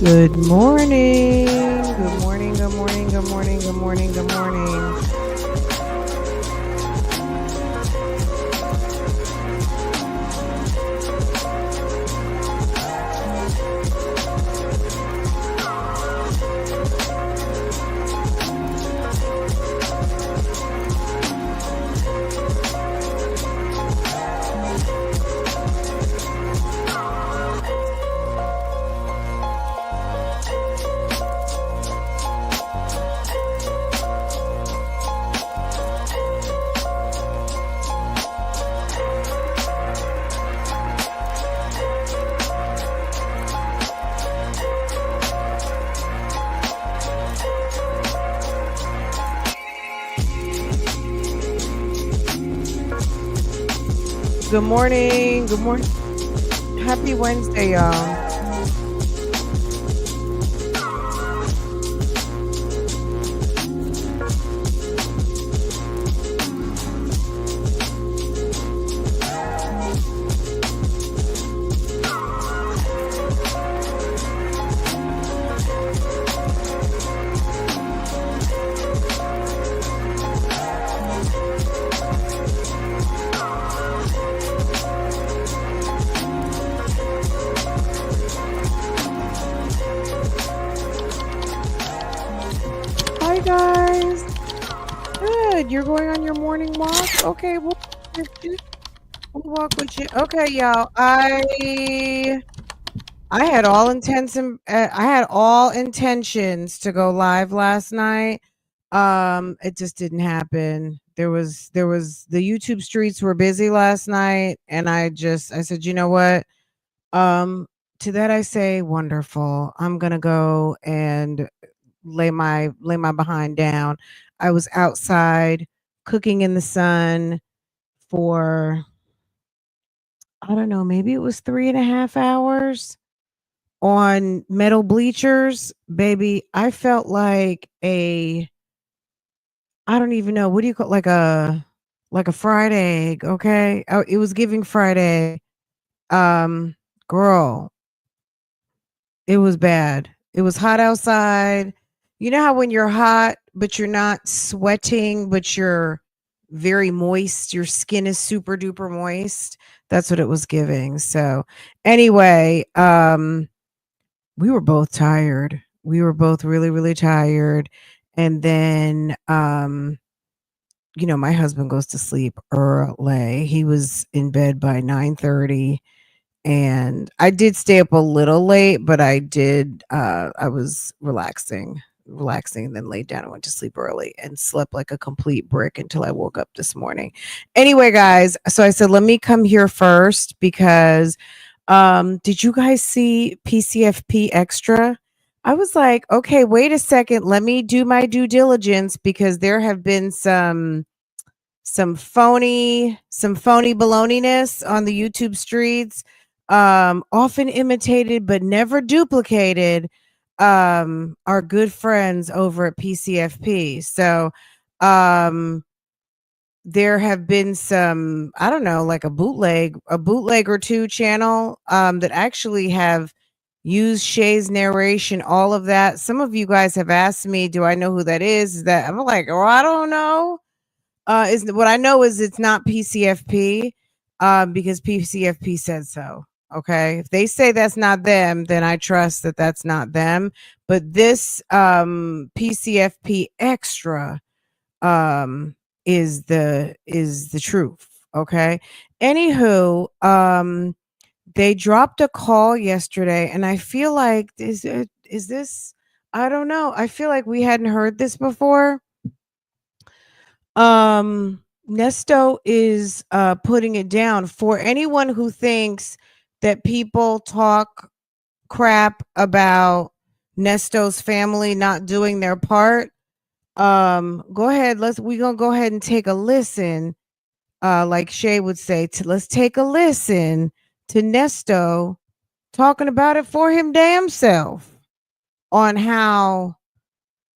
Good morning. Good morning. Good morning. Good morning. Good morning. Good morning. Good morning. Good morning. Happy Wednesday, y'all. Hi, guys. Good. You're going on your morning walk? Okay, we'll walk with you. Okay, y'all. I had all intentions to go live last night. It just didn't happen. There was the YouTube streets were busy last night, and I said, you know what? To that I say, wonderful. I'm gonna go and lay my behind down. I was outside cooking in the sun for, I don't know, maybe it was 3.5 hours on metal bleachers. Baby, I felt like I don't even know, what do you call, like a fried egg, okay? It was giving fried egg. Girl, it was bad. It was hot outside. You know how when you're hot, but you're not sweating, but you're very moist, your skin is super duper moist. That's what it was giving. So anyway, we were both tired. We were both really, really tired. And then my husband goes to sleep early. He was in bed by 9:30. And I did stay up a little late, but I was relaxing, and then laid down and went to sleep early and slept like a complete brick until I woke up this morning. Anyway, guys, so I said, let me come here first because did you guys see PCFP Extra? I was like, okay, wait a second, let me do my due diligence because there have been some phony baloney-ness on the YouTube streets, often imitated but never duplicated, our good friends over at PCFP. So there have been some, I don't know, like a bootleg or two channel that actually have used Shay's narration, all of that. Some of you guys have asked me, do I know who that is? That I'm like, oh, I don't know. Is what I know is it's not PCFP, because PCFP said so. Okay, if they say that's not them, then I trust that that's not them. But this PCFP Extra is the truth. Okay. Anywho, they dropped a call yesterday, and I feel like is this? I don't know. I feel like we hadn't heard this before. Nesto is putting it down for anyone who thinks that people talk crap about Nesto's family not doing their part. Go ahead, we gonna go ahead and take a listen, like Shay would say, let's take a listen to Nesto talking about it for him damn self on how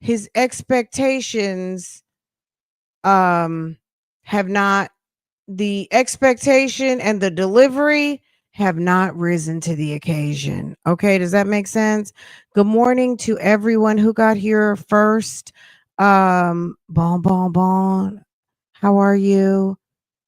his expectations have not, the expectation and the delivery have not risen to the occasion. Okay, does that make sense? Good morning to everyone who got here first. Bon bon bon. How are you?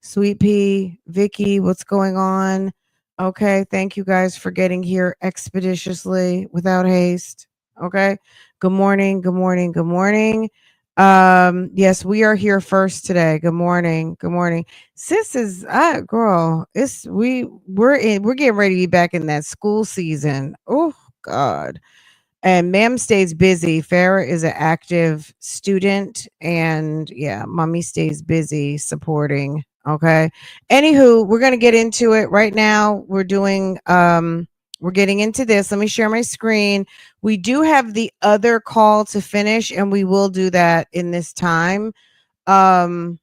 Sweet Pea, Vicky, what's going on? Okay, thank you guys for getting here expeditiously without haste. Okay. Good morning, good morning, good morning. Yes, we are here first today. Good morning. Good morning. Sis is girl, we're getting ready to be back in that school season. Oh God. And ma'am stays busy. Farah is an active student, and yeah, mommy stays busy supporting. Okay. Anywho, we're gonna get into it right now. We're getting into this. Let me share my screen. We do have the other call to finish, and we will do that in this time. Um,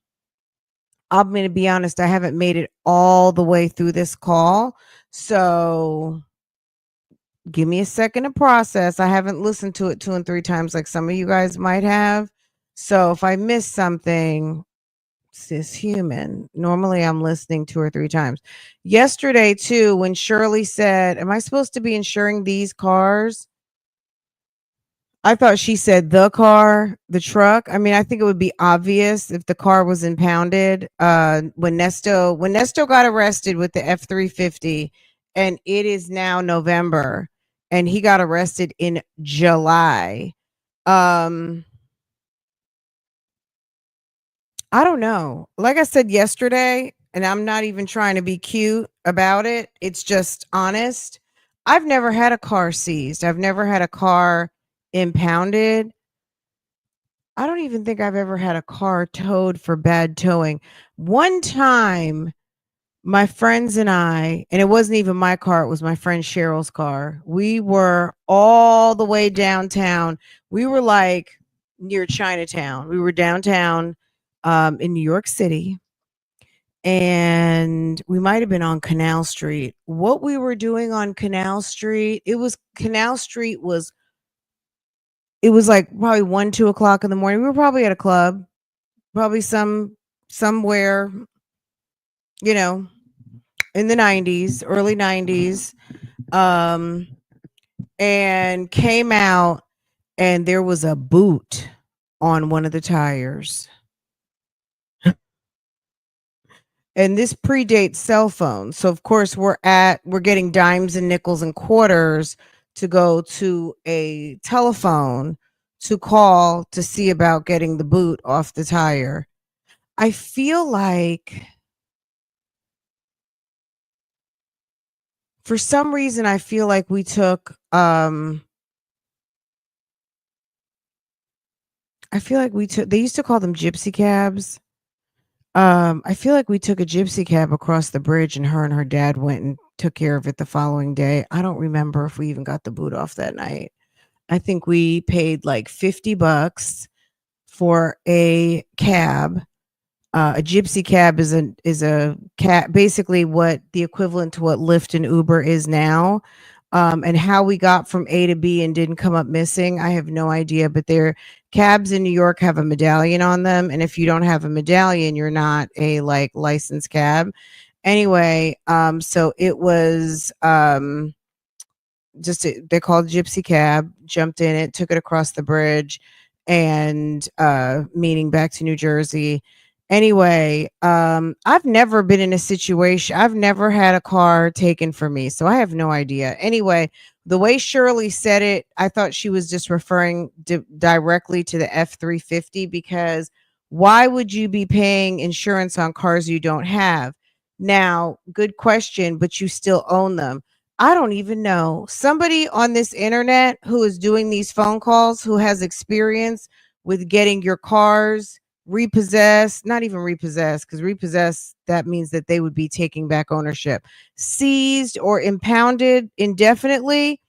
I'm gonna be honest, I haven't made it all the way through this call. So give me a second to process. I haven't listened to it 2 and 3 times like some of you guys might have. So if I miss something, cis human. Normally I'm listening 2 or 3 times. Yesterday too, when Shirley said, "Am I supposed to be insuring these cars?" I thought she said the car, the truck. I mean, I think it would be obvious if the car was impounded. When Nesto got arrested with the F-350, and it is now November, and he got arrested in July. Um, I don't know. Like I said yesterday, and I'm not even trying to be cute about it. It's just honest. I've never had a car seized. I've never had a car impounded. I don't even think I've ever had a car towed for bad towing. One time, my friends and I, and it wasn't even my car, it was my friend Cheryl's car. We were all the way downtown. We were like near Chinatown. We were downtown in New York City, and we might have been on Canal Street. What we were doing on Canal Street, Canal Street was it was like probably 1, 2 o'clock in the morning. We were probably at a club, probably somewhere, you know, in the 90s, early 90s. Um, and came out, and there was a boot on one of the tires. And this predates cell phones. So of course we're getting dimes and nickels and quarters to go to a telephone to call to see about getting the boot off the tire. I feel like for some reason I feel like we took they used to call them gypsy cabs. I feel like we took a gypsy cab across the bridge, and her dad went and took care of it the following day. I don't remember if we even got the boot off that night. I think we paid like $50 for a cab. A gypsy cab is a cab, basically what the equivalent to what Lyft and Uber is now. And how we got from A to B and didn't come up missing, I have no idea. But their cabs in New York have a medallion on them, and if you don't have a medallion, you're not a like licensed cab. Anyway, so it was they called gypsy cab, jumped in it, took it across the bridge, and meaning back to New Jersey. Anyway, I've never been in a situation, I've never had a car taken from me, so I have no idea. Anyway, the way Shirley said it, I thought she was just referring directly to the F-350, because why would you be paying insurance on cars you don't have? Now, good question, but you still own them. I don't even know. Somebody on this internet who is doing these phone calls, who has experience with getting your cars repossessed, not even repossessed, because repossessed, that means that they would be taking back ownership, seized or impounded indefinitely.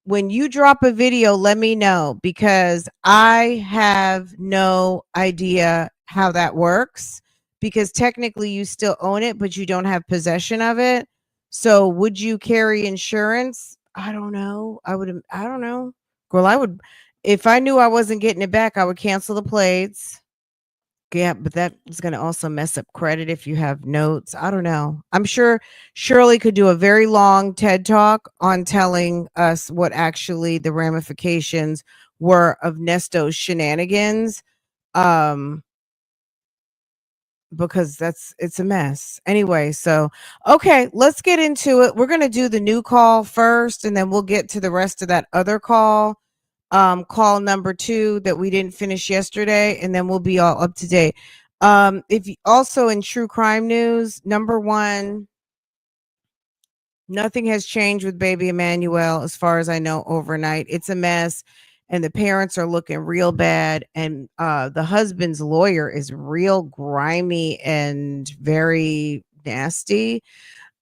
When you drop a video, let me know, because I have no idea how that works, because technically you still own it, but you don't have possession of it. So would you carry insurance? I don't know. I don't know. Girl, I would, if I knew I wasn't getting it back, I would cancel the plates. Yeah, but that is going to also mess up credit if you have notes. I don't know. I'm sure Shirley could do a very long TED talk on telling us what actually the ramifications were of Nesto's shenanigans. Um, because it's a mess. Anyway, so okay, let's get into it. We're going to do the new call first and then we'll get to the rest of that other call. Call number 2 that we didn't finish yesterday, and then we'll be all up to date. If you, also in true crime news, number 1, nothing has changed with baby Emmanuel as far as I know overnight. It's a mess and the parents are looking real bad, and the husband's lawyer is real grimy and very nasty.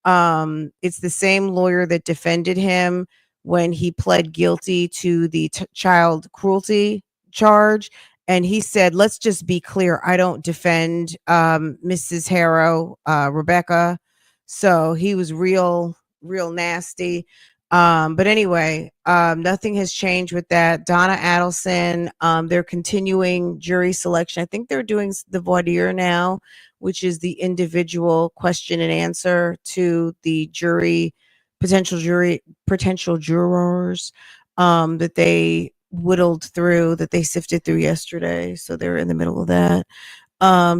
It's the same lawyer that defended him when he pled guilty to the child cruelty charge. And he said, let's just be clear, I don't defend Mrs. Haro, Rebecca. So he was real nasty. But anyway, nothing has changed with that. Donna Adelson, they're continuing jury selection. I think they're doing the voir dire now, which is the individual question and answer to the potential jurors that they whittled through, that they sifted through yesterday. So they're in the middle of that.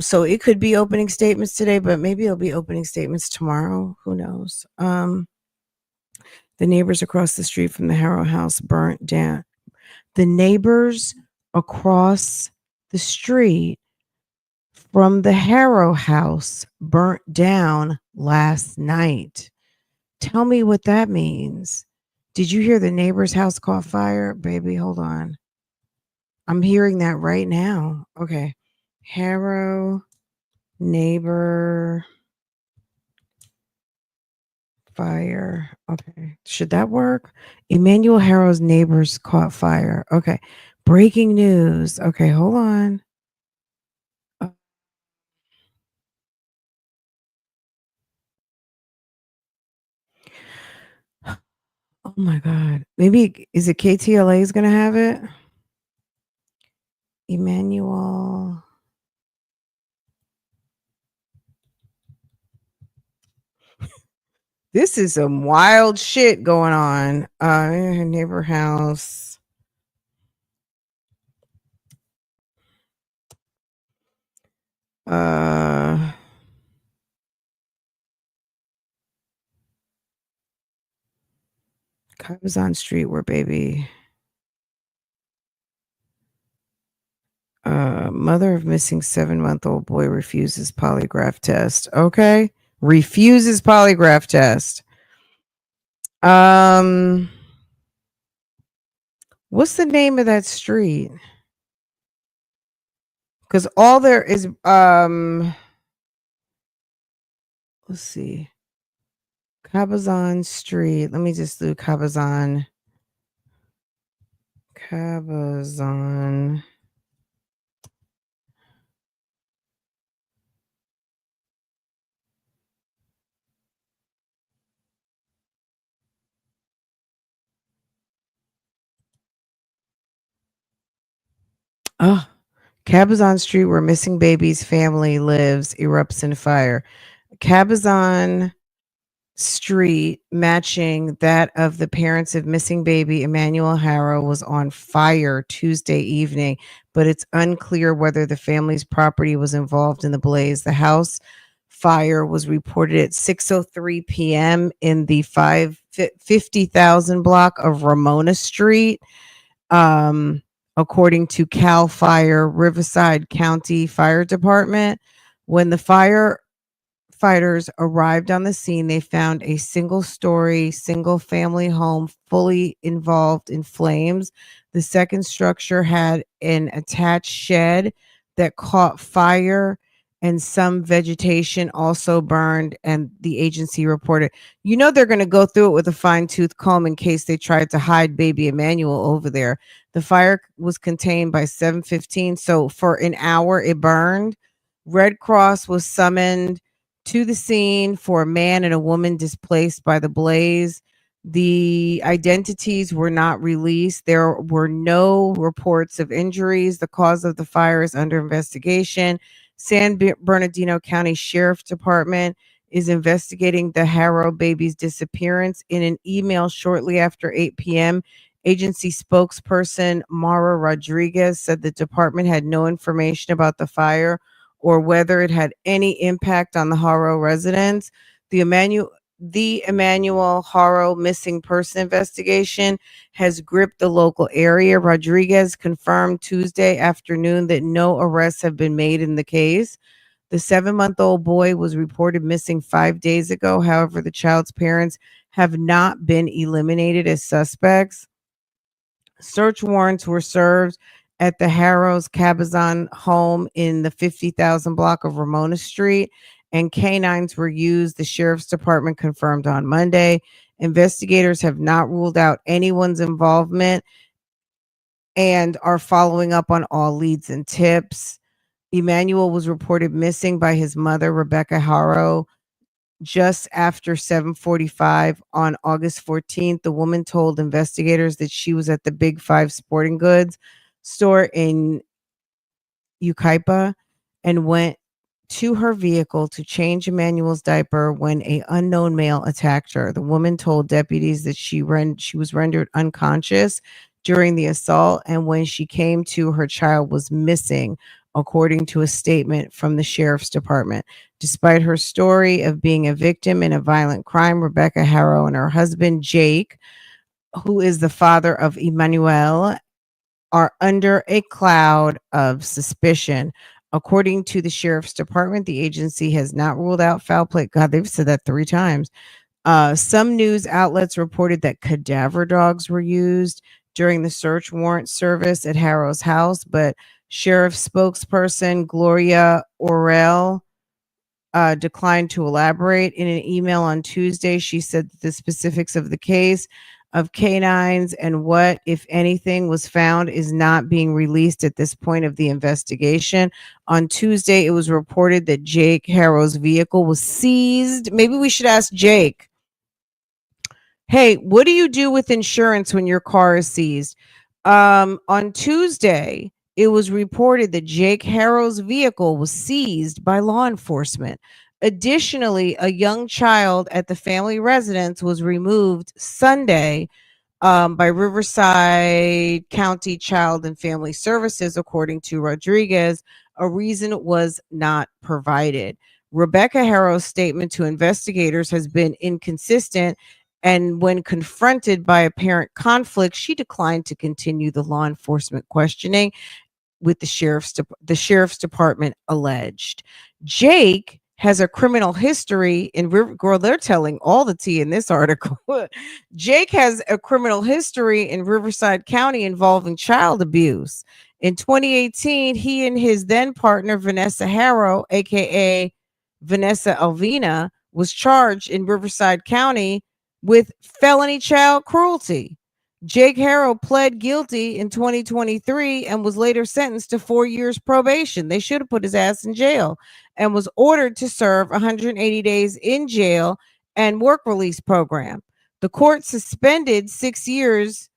So it could be opening statements today, but maybe it'll be opening statements tomorrow. Who knows? The neighbors across the street from the Haro house burnt down. The neighbors across the street from the Haro house burnt down last night. Tell me what that means. Did you hear the neighbor's house caught fire? Baby, hold on. I'm hearing that right now. Okay. Haro neighbor fire. Okay. Should that work? Emmanuel Haro's neighbors caught fire. Okay. Breaking news. Okay, hold on. Oh my God. Maybe is it KTLA is gonna have it? Emmanuel. This is some wild shit going on. Neighbor house. Cabazon Street where baby. Mother of missing 7-month-old boy refuses polygraph test. Okay. Refuses polygraph test. What's the name of that street? Because all there is let's see. Cabazon Street. Let me just do Cabazon. Cabazon. Oh, Cabazon Street, where missing baby's family lives, erupts in fire. Cabazon Street, matching that of the parents of missing baby Emmanuel Haro, was on fire Tuesday evening, but it's unclear whether the family's property was involved in the blaze. The house fire was reported at 6:03 p.m. in the 50,000 block of Ramona Street. According to Cal Fire, Riverside County Fire Department. When the firefighters arrived on the scene, they found a single-story, single-family home fully involved in flames. The second structure had an attached shed that caught fire, and some vegetation also burned, and the agency reported. You know they're going to go through it with a fine-tooth comb in case they tried to hide baby Emmanuel over there. The fire was contained by 7:15, so for an hour it burned. Red Cross was summoned to the scene for a man and a woman displaced by the blaze. The identities were not released. There were no reports of injuries. The cause of the fire is under investigation. Bernardino County Sheriff Department is investigating the Haro baby's disappearance. In an email shortly after 8 p.m., agency spokesperson Mara Rodriguez said the department had no information about the fire or whether it had any impact on the Haro residents. The Emmanuel Haro missing person investigation has gripped the local area. Rodriguez confirmed Tuesday afternoon that no arrests have been made in the case. The 7-month-old boy was reported missing 5 days ago. However, the child's parents have not been eliminated as suspects. Search warrants were served at the Harrow's Cabazon home in the 50,000 block of Ramona Street, and canines were used, the sheriff's department confirmed on Monday. Investigators have not ruled out anyone's involvement and are following up on all leads and tips. Emanuel was reported missing by his mother, Rebecca Haro, just after 7:45 on August 14th. The woman told investigators that she was at the Big Five Sporting Goods store in Ukaipa and went to her vehicle to change Emmanuel's diaper when a unknown male attacked her. The woman told deputies that she was rendered unconscious during the assault, and when she came to, her child was missing, according to a statement from the sheriff's department. Despite her story of being a victim in a violent crime, Rebecca Haro and her husband Jake, who is the father of Emanuel, are under a cloud of suspicion. According to the sheriff's department, the agency has not ruled out foul play. God, they've said that 3 times. Some news outlets reported that cadaver dogs were used during the search warrant service at Harrow's house, but sheriff spokesperson Gloria Orell declined to elaborate. In an email on Tuesday, she said that the specifics of the case of canines and what, if anything, was found is not being released at this point of the investigation. On Tuesday, it was reported that Jake Harrow's vehicle was seized. Maybe we should ask Jake. Hey, what do you do with insurance when your car is seized? On Tuesday, it was reported that Jake Harrow's vehicle was seized by law enforcement. Additionally, a young child at the family residence was removed Sunday by Riverside County Child and Family Services, according to Rodriguez. A reason was not provided. Rebecca Harrow's statement to investigators has been inconsistent, and when confronted by apparent conflict, she declined to continue the law enforcement questioning with the sheriff's department alleged. Jake has a criminal history in Girl, they're telling all the tea in this article. Jake has a criminal history in Riverside County involving child abuse. In 2018, he and his then partner Vanessa Haro, aka Vanessa Alvina, was charged in Riverside County with felony child cruelty. Jake Haro pled guilty in 2023 and was later sentenced to 4 years probation. They should have put his ass in jail, and was ordered to serve 180 days in jail and work release program. The court suspended 6 years,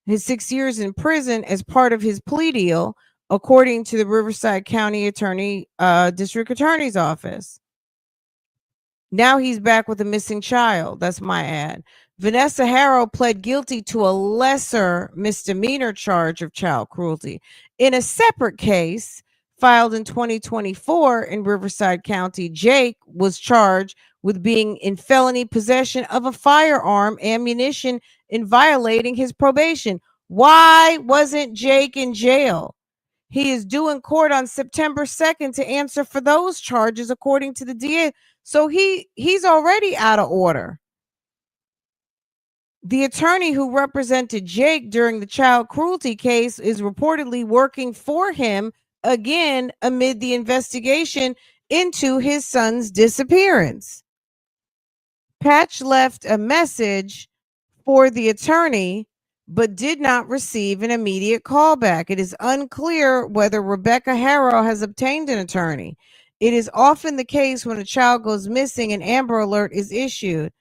his 6 years in prison as part of his plea deal, according to the Riverside County District Attorney's Office. Now he's back with a missing child. That's my ad. Vanessa Haro pled guilty to a lesser misdemeanor charge of child cruelty. In a separate case filed in 2024 in Riverside County, Jake was charged with being in felony possession of a firearm, ammunition, and violating his probation. Why wasn't Jake in jail? He is due in court on September 2nd to answer for those charges, according to the DA. So he's already out of order. The attorney who represented Jake during the child cruelty case is reportedly working for him again amid the investigation into his son's disappearance. Patch left a message for the attorney but did not receive an immediate callback. It is unclear whether Rebecca Haro has obtained an attorney. It is often the case when a child goes missing, an Amber Alert is issued.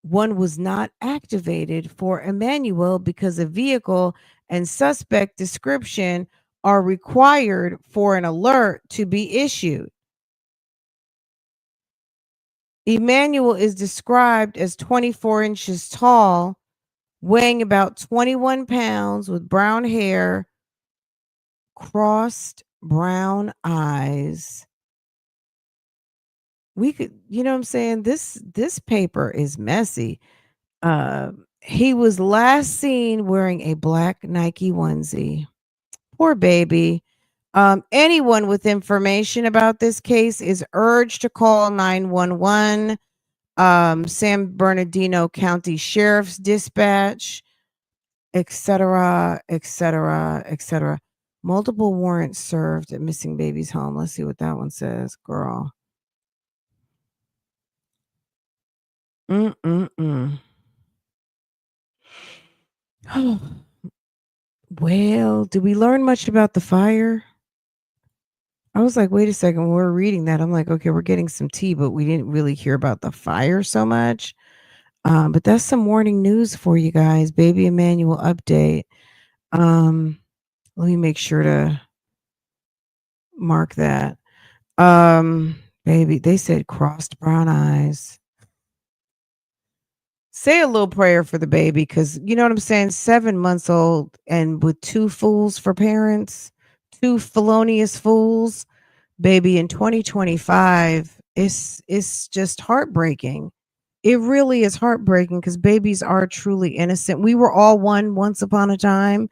one was not activated for Emmanuel because a vehicle and suspect description are required for an alert to be issued. Emmanuel is described as 24 inches tall, weighing about 21 pounds, with brown hair, crossed brown eyes. We could, you know what I'm saying? This paper is messy. He was last seen wearing a black Nike onesie. Poor baby. Anyone with information about this case is urged to call 911, San Bernardino County Sheriff's Dispatch, etc., etc., etc. Multiple warrants served at missing baby's home. Let's see what that one says, girl. Mm-mm-mm. Well, did we learn much about the fire? I was like, wait a second, when we're reading that, I'm like, okay, we're getting some tea, but we didn't really hear about the fire so much. But that's some morning news for you guys. Baby Emmanuel update. Um, Let me make sure to mark that. Baby, they said crossed brown eyes. Say a little prayer for the baby, because you know what I'm saying? 7 months old and with two fools for parents, two felonious fools. Baby, in 2025, it's just heartbreaking. It really is heartbreaking because babies are truly innocent. We were all one once upon a time,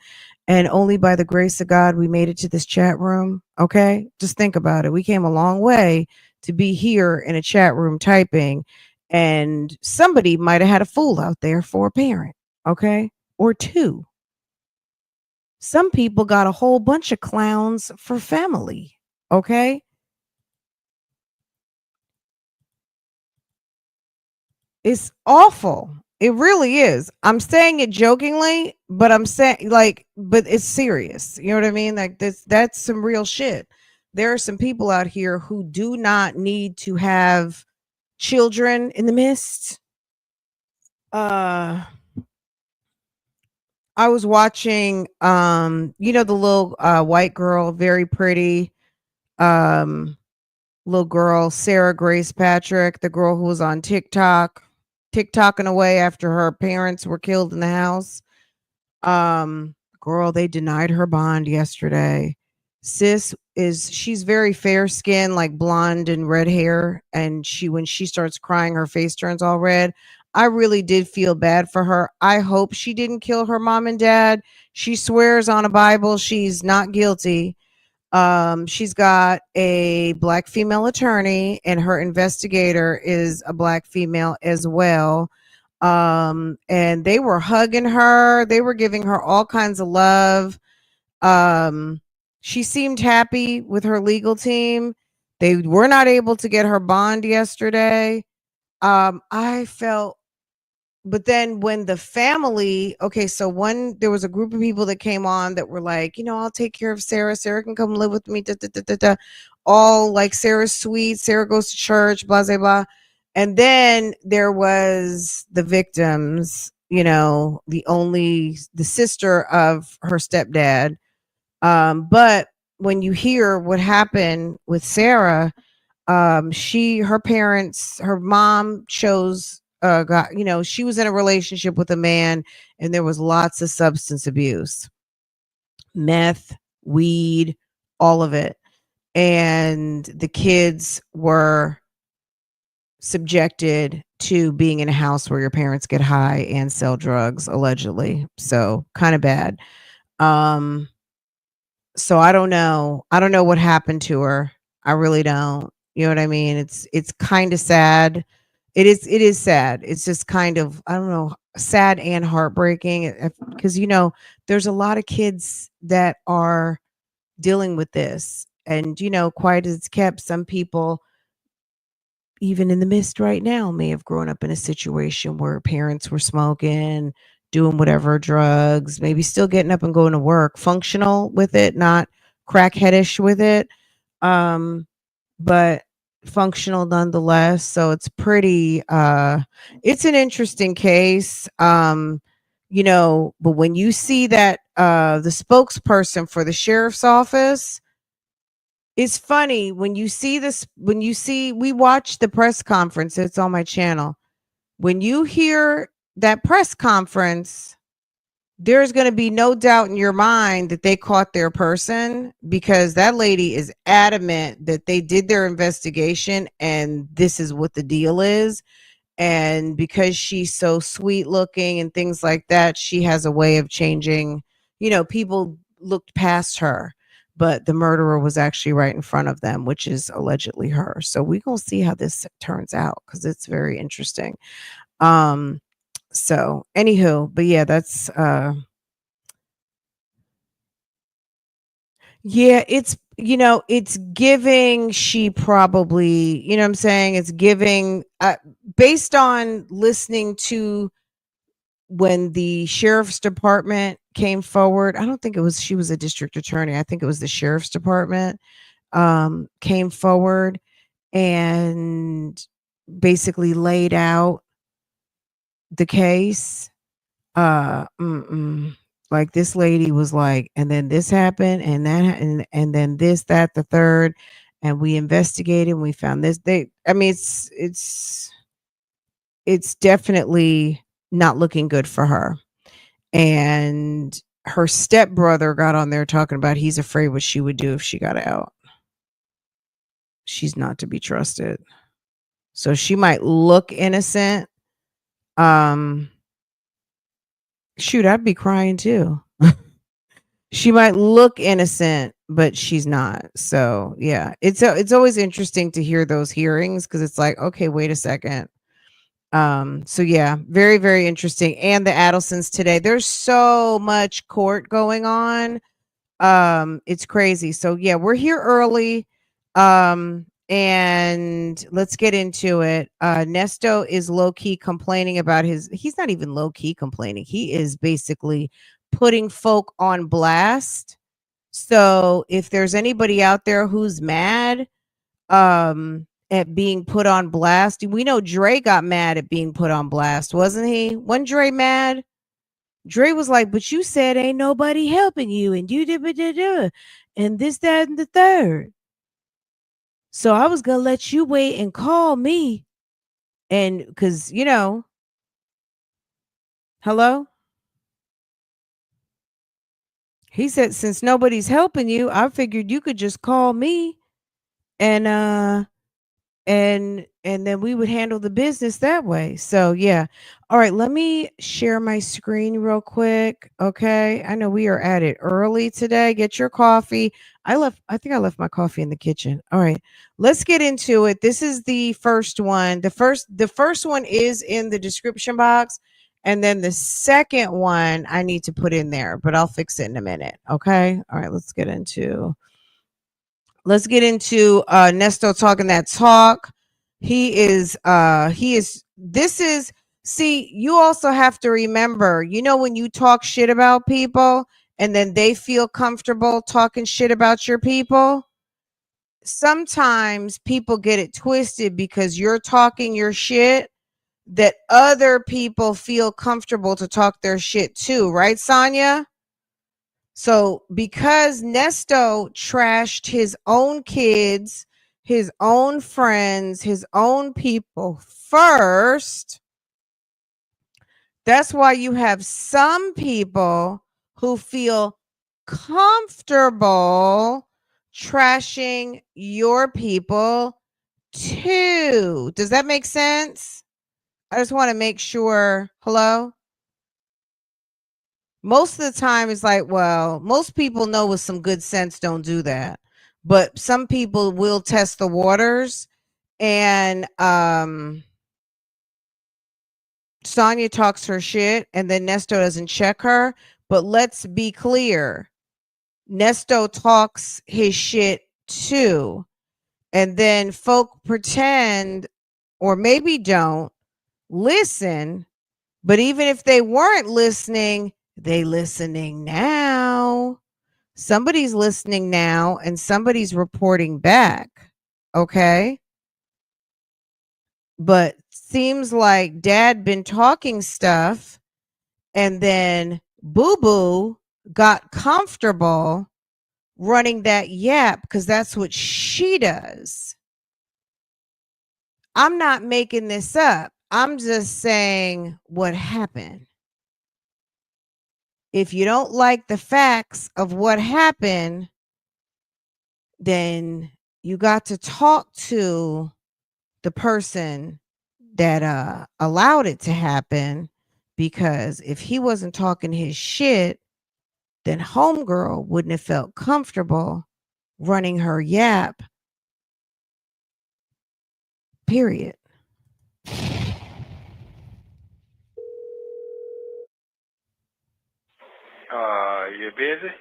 and only by the grace of God we made it to this chat room. Okay? Just think about it. We came a long way to be here in a chat room typing, and somebody might have had a fool out there for a parent, okay? Or two. Some people got a whole bunch of clowns for family, okay? It's awful. It really is. I'm saying it jokingly, but I'm saying like, but it's serious. You know what I mean? Like that's some real shit. There are some people out here who do not need to have children in the midst. Uh I was watching the little white girl, very pretty, um little girl, Sarah Grace Patrick, the girl who was on TikToking away after her parents were killed in the house. Girl, they denied her bond yesterday. She's very fair skinned, like blonde and red hair, and when she starts crying, her face turns all red. I really did feel bad for her. I hope she didn't kill her mom and dad. She swears on a Bible she's not guilty. She's got a black female attorney, and her investigator is a black female as well. And they were hugging her, they were giving her all kinds of love. She seemed happy with her legal team. They were not able to get her bond yesterday. I felt But then when the family, okay, so there was a group of people that came on that were like, I'll take care of Sarah. Sarah can come live with me. Da, da, da, da, da. All like, Sarah's sweet. Sarah goes to church, blah, blah, blah. And then there was the victims, the sister of her stepdad. But when you hear what happened with Sarah, her mom chose, she was in a relationship with a man, and there was lots of substance abuse, meth, weed, all of it. And the kids were subjected to being in a house where your parents get high and sell drugs, allegedly. So kind of bad. Um, so I don't know. I don't know what happened to her. I really don't. You know what I mean? It's kind of sad. It is sad. It's just kind of, I don't know, sad and heartbreaking, because there's a lot of kids that are dealing with this, and quiet as it's kept, some people even in the midst right now may have grown up in a situation where parents were smoking, doing whatever drugs, maybe still getting up and going to work, functional with it, not crackheadish with it. Um, but functional nonetheless. So it's pretty it's an interesting case. But when you see that the spokesperson for the sheriff's office, it's funny when you see this, we watch the press conference, it's on my channel. When you hear that press conference, there's going to be no doubt in your mind that they caught their person, because that lady is adamant that they did their investigation and this is what the deal is. And because she's so sweet looking and things like that, she has a way of changing. People looked past her, but the murderer was actually right in front of them, which is allegedly her. So we're going to see how this turns out, because it's very interesting. So anywho, but yeah, that's yeah, it's giving, she probably, what I'm saying, it's giving based on listening to when the sheriff's department came forward. I don't think it was, she was a district attorney. I think it was the sheriff's department came forward and basically laid out the case. Like, this lady was like, and then this happened, and and then this, that, the third, and we investigated and we found this. It's definitely not looking good for her. And her stepbrother got on there talking about he's afraid what she would do if she got out. She's not to be trusted. So she might look innocent. Shoot, I'd be crying too. She might look innocent, but she's not. So yeah, it's always interesting to hear those hearings, because it's like, okay, wait a second. So yeah, very, very interesting. And the Adelsons today, there's so much court going on. It's crazy. So yeah, we're here early. And let's get into it. Nesto is low-key complaining about he's not even low-key complaining. He is basically putting folk on blast. So if there's anybody out there who's mad at being put on blast, we know Dre got mad at being put on blast, wasn't he? Wasn't Dre mad? Dre was like, but you said ain't nobody helping you, and you did, and this, that, and the third. So I was gonna let you wait and call me. And because hello? He said, since nobody's helping you, I figured you could just call me, and and then we would handle the business that way. So yeah. All right, let me share my screen real quick. Okay, I know we are at it early today. Get your coffee. I think I left my coffee in the kitchen. All right, let's get into it. This is the first one. The first one is in the description box, and then the second one I need to put in there, but I'll fix it in a minute. Okay, all right, let's get into Nesto talking that talk. This is, see, you also have to remember, when you talk shit about people and then they feel comfortable talking shit about your people, sometimes people get it twisted because you're talking your shit, that other people feel comfortable to talk their shit too, right, Sonya? So because Nesto trashed his own kids, his own friends, his own people first, that's why you have some people who feel comfortable trashing your people too. Does that make sense? I just want to make sure. Hello? Most of the time it's like, well, most people know with some good sense don't do that, but some people will test the waters. And Sonya talks her shit and then Nesto doesn't check her. But let's be clear, Nesto talks his shit too, and then folk pretend, or maybe don't listen. But even if they weren't listening, they listening now. Somebody's listening now and somebody's reporting back. Okay. but seems like dad been talking stuff, and then Boo Boo got comfortable running that yap because that's what she does. I'm not making this up. I'm just saying what happened. If you don't like the facts of what happened, then you got to talk to the person that allowed it to happen, because if he wasn't talking his shit, then homegirl wouldn't have felt comfortable running her yap, period. You busy?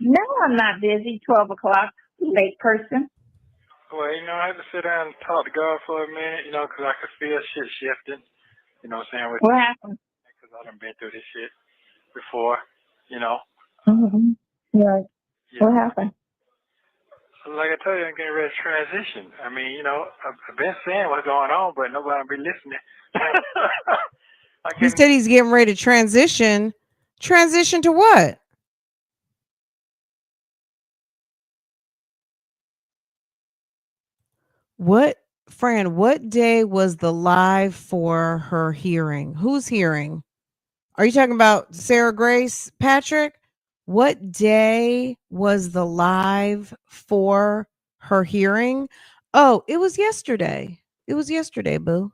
No, I'm not busy. 12 o'clock, late person. Well, I had to sit down and talk to God for a minute, because I could feel shit shifting, what I'm saying? What happened? Because I done been through this shit before, Mm-hmm. Right. Yeah. What happened? Like I told you, I'm getting ready to transition. I mean, I've been saying what's going on, but nobody be listening. He said he's getting ready to transition. Transition to what? What, Fran, what day was the live for her hearing? Whose hearing? Are you talking about Sarah Grace Patrick? What day was the live for her hearing? Oh, it was yesterday. It was yesterday, boo.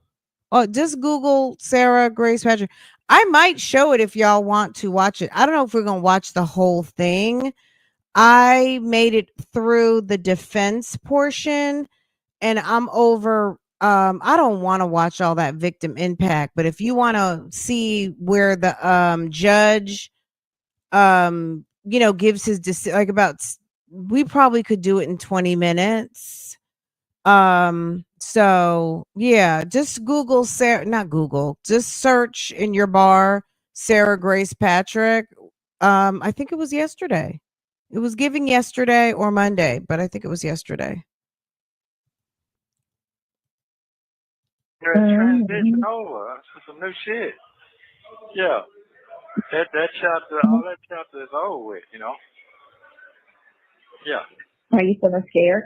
Oh, just Google Sarah Grace Patrick. I might show it if y'all want to watch it. I don't know if we're going to watch the whole thing. I made it through the defense portion, and I'm over. I don't want to watch all that victim impact, but if you want to see where the judge gives his like we probably could do it in 20 minutes. So yeah, just Google Sarah, not Google, just search in your bar Sarah Grace Patrick. I think it was yesterday. It was giving yesterday or Monday, but I think it was yesterday. Transition over to some new shit. Yeah. That chapter, all that chapter is over with, Yeah. Are you feeling scared?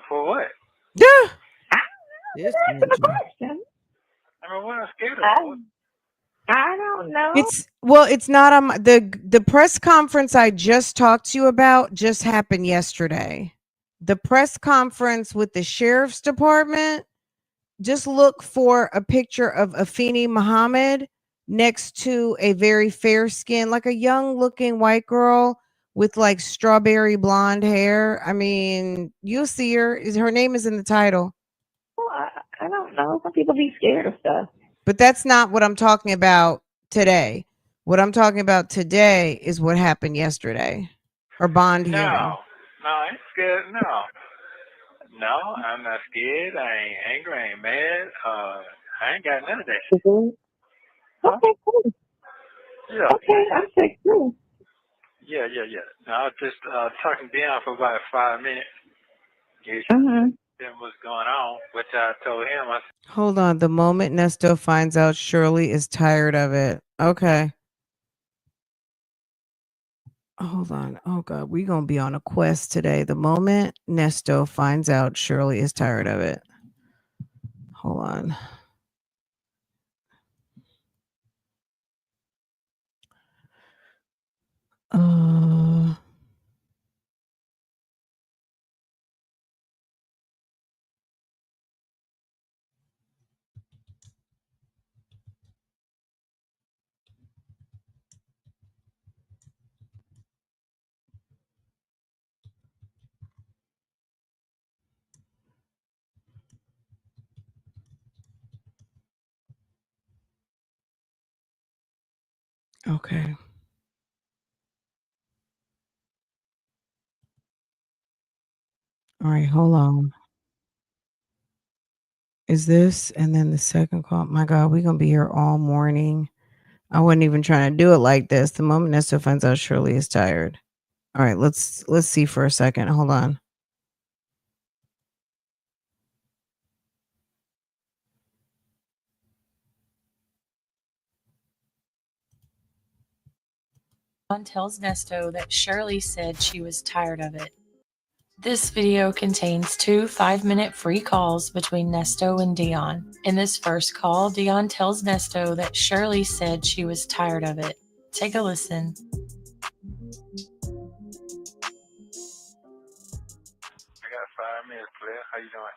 For what? Yeah. That's the question. I mean, what I'm scared of? I don't know. It's not on the press conference I just talked to you about just happened yesterday. The press conference with the sheriff's department, just look for a picture of Afeni Muhammad next to a very fair skin, like a young looking white girl with like strawberry blonde hair. I mean, you'll see her. Her name is in the title. Well, I don't know. Some people be scared of stuff. But that's not what I'm talking about today. What I'm talking about today is what happened yesterday. Or bond hearing. No, I ain't scared. No, I'm not scared. I ain't angry. I ain't mad. I ain't got none of that shit. Okay, cool. Yeah. Okay, I'm sick too. Yeah. No, I was just talking down for about 5 minutes. What's going on, which I told him. Hold on. The moment Nesto finds out Shirley is tired of it. Okay. Hold on. Oh God, we're gonna be on a quest today. The moment Nesto finds out Shirley is tired of it. Hold on. Okay. All right, hold on. Is this and then the second call? My God, we're gonna be here all morning. I wasn't even trying to do it like this. The moment Nesto finds out Shirley is tired. All right, let's see for a second. Hold on. tells Nesto that Shirley said she was tired of it. This video contains 2 5-minute free calls between Nesto and Dion. In this first call, Dion tells Nesto that Shirley said she was tired of it. Take a listen. I got 5 minutes, Claire. How you doing?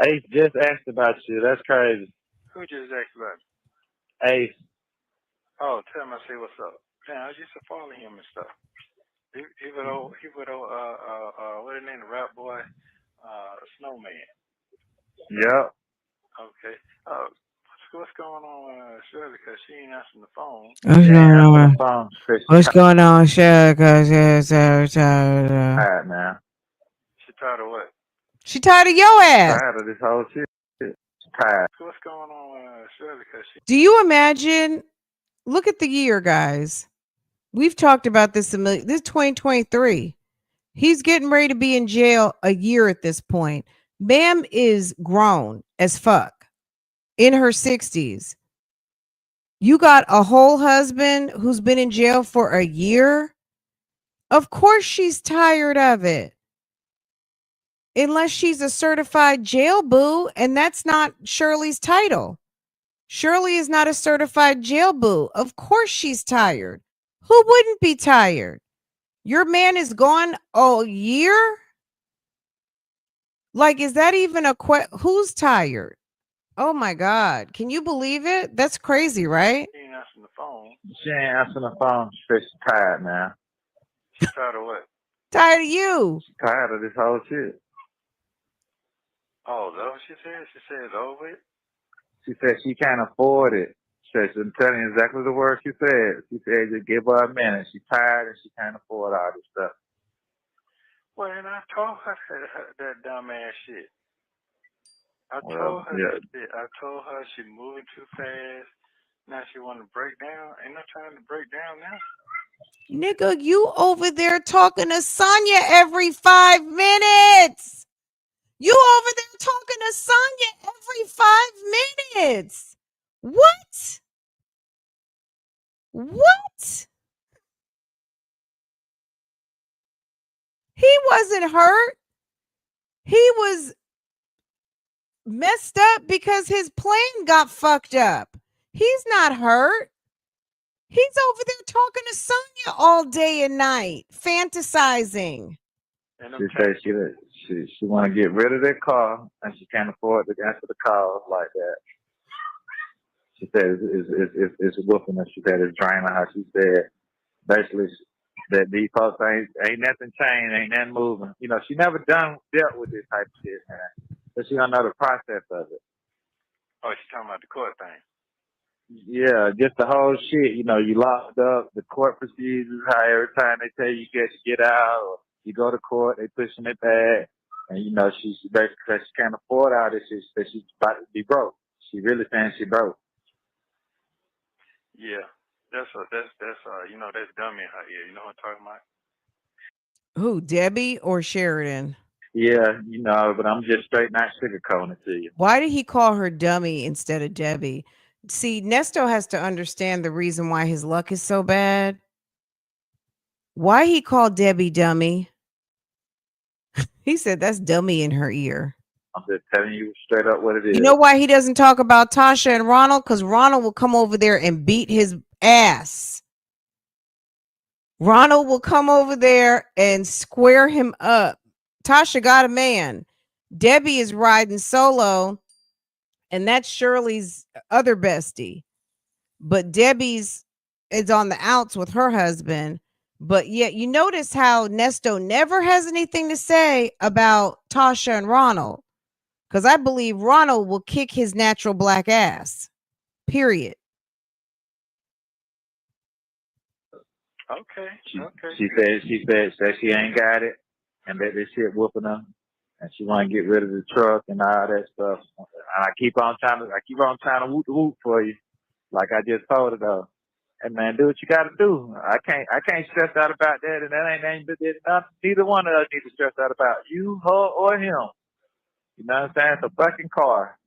Ace just asked about you. That's crazy. Who just asked about me? Ace. Oh, tell him I say what's up. Damn, I used to follow him and stuff. He would what his name, the rap boy, Snowman. Yep. Okay. What's going on, Shirley? Because she ain't answering the phone. What's going on, Shirley? Tired now. She tired of what? She tired of your ass. Tired of this whole shit. Tired. What's going on, Shirley? Because she. Do you imagine? Look at the year, guys. We've talked about this a million. This is 2023. He's getting ready to be in jail a year at this point. Ma'am is grown as fuck in her 60s. You got a whole husband who's been in jail for a year. Of course she's tired of it. Unless she's a certified jail boo, and that's not Shirley's title. Shirley is not a certified jail boo. Of course she's tired. Who wouldn't be tired? Your man is gone a year? Like, is that even who's tired? Oh my God. Can you believe it? That's crazy, right? She ain't answering the phone. She ain't answering the phone. She's tired now. She tired of what? Tired of you. She's tired of this whole shit. Oh, is that what she said? She said it's over with? She said she can't afford it. She said, I'm telling you exactly the words she said. She said, just give her a minute. She's tired and she can't afford all this stuff. Well, and I told her that dumb ass shit. I told her that shit. I told her she moving too fast. Now she want to break down. Ain't no time to break down now. Nigga, you over there talking to Sonya every 5 minutes. You over there talking to Sonya every 5 minutes. What? What? He wasn't hurt. He was messed up because his plane got fucked up. He's not hurt. He's over there talking to Sonya all day and night, fantasizing. She said she want to get rid of that car and she can't afford to answer the calls like that. She said it's whooping her. She said it's draining her. She said basically that these folks ain't nothing changed, ain't nothing moving. You know, she never dealt with this type of shit, man. So she don't know the process of it. Oh, she's talking about the court thing. Yeah, just the whole shit. You know, you locked up, the court procedures, how every time they tell you get out or you go to court, they pushing it back. And, you know, she basically said she can't afford all this shit, that she's about to be broke. She really saying she broke. Yeah. That's that's dummy in her ear. You know what I'm talking about? Who, Debbie or Sheridan? Yeah, you know, but I'm just straight not sugarcoating it to you. Why did he call her dummy instead of Debbie? See, Nesto has to understand the reason why his luck is so bad. Why he called Debbie dummy? He said that's dummy in her ear. I'm just telling you straight up what it is. You know why he doesn't talk about Tasha and Ronald? Because Ronald will come over there and beat his ass. Ronald will come over there and square him up. Tasha got a man. Debbie is riding solo, and that's Shirley's other bestie. But Debbie's is on the outs with her husband. But yet you notice how Nesto never has anything to say about Tasha and Ronald. Because I believe Ronald will kick his natural black ass. Period. Okay. She said she ain't got it, and that this shit whooping her, and she want to get rid of the truck and all that stuff. And I keep on trying to whoop the whoop for you, like I just told her though. And man, do what you got to do. I can't stress out about that, and that ain't neither one of us need to stress out about you, her, or him. You know what I'm saying? It's a fucking car.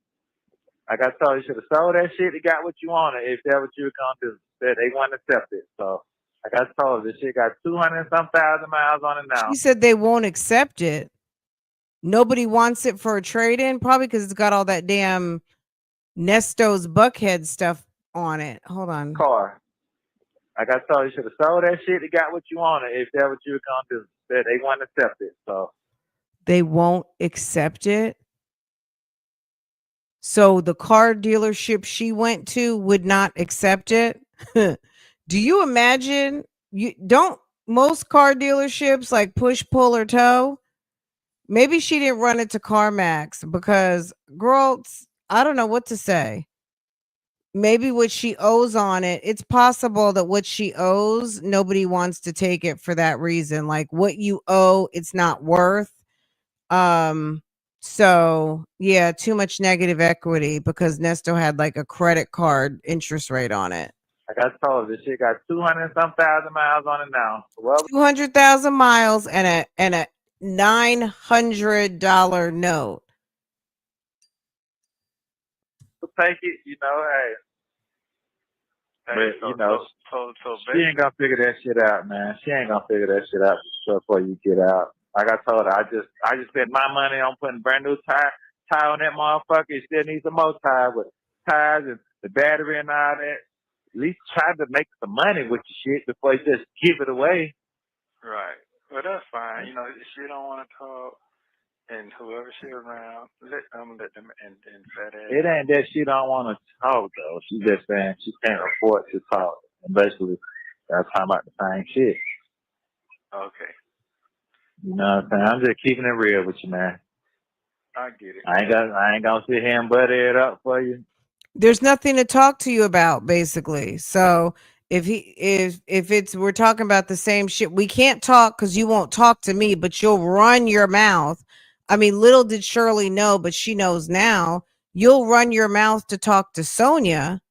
Like I told you, should have sold that shit and got what you wanted if that what you were gonna do. That they wouldn't accept it. So Like I told her, this shit got 200-some thousand miles on it now. She said they won't accept it. Nobody wants it for a trade-in, probably because it's got all that damn Nesto's Buckhead stuff on it. Hold on. Car. Like I told you, should have sold that shit and got what you wanted if that's what you were going to do. They won't accept it. So They won't accept it. So the car dealership she went to would not accept it. Do you imagine? You don't most car dealerships like push, pull, or tow? Maybe she didn't run it to CarMax because, girl, I don't know what to say. Maybe what she owes on it, it's possible that what she owes, nobody wants to take it for that reason. Like what you owe, it's not worth. So yeah, too much negative equity because Nesto had like a credit card interest rate on it. like I told her, this shit got 200-some thousand miles on it now. Well, 200,000 miles and a $900 note. take it, you know, hey. Hey, But, you know, so she ain't gonna figure that shit out, man. She ain't gonna figure that shit out before you get out. Like I told her, I just spent my money on putting brand new tire on that motherfucker. It still needs some more tires and the battery and all that. At least try to make some money with your shit before you just give it away. Right. Well, that's fine. You know, if she don't want to talk, and whoever she around, let them and fat ass. It ain't that she don't want to talk though. She just saying she can't afford to talk. And basically, that's talking about the same shit. Okay. You know what I'm saying? I'm just keeping it real with you, man. I get it. I ain't gonna sit here and butter it up for you. There's nothing to talk to you about, basically. So if we're talking about the same shit, we can't talk because you won't talk to me, but you'll run your mouth. I mean, little did Shirley know, but she knows now. You'll run your mouth to talk to Sonya.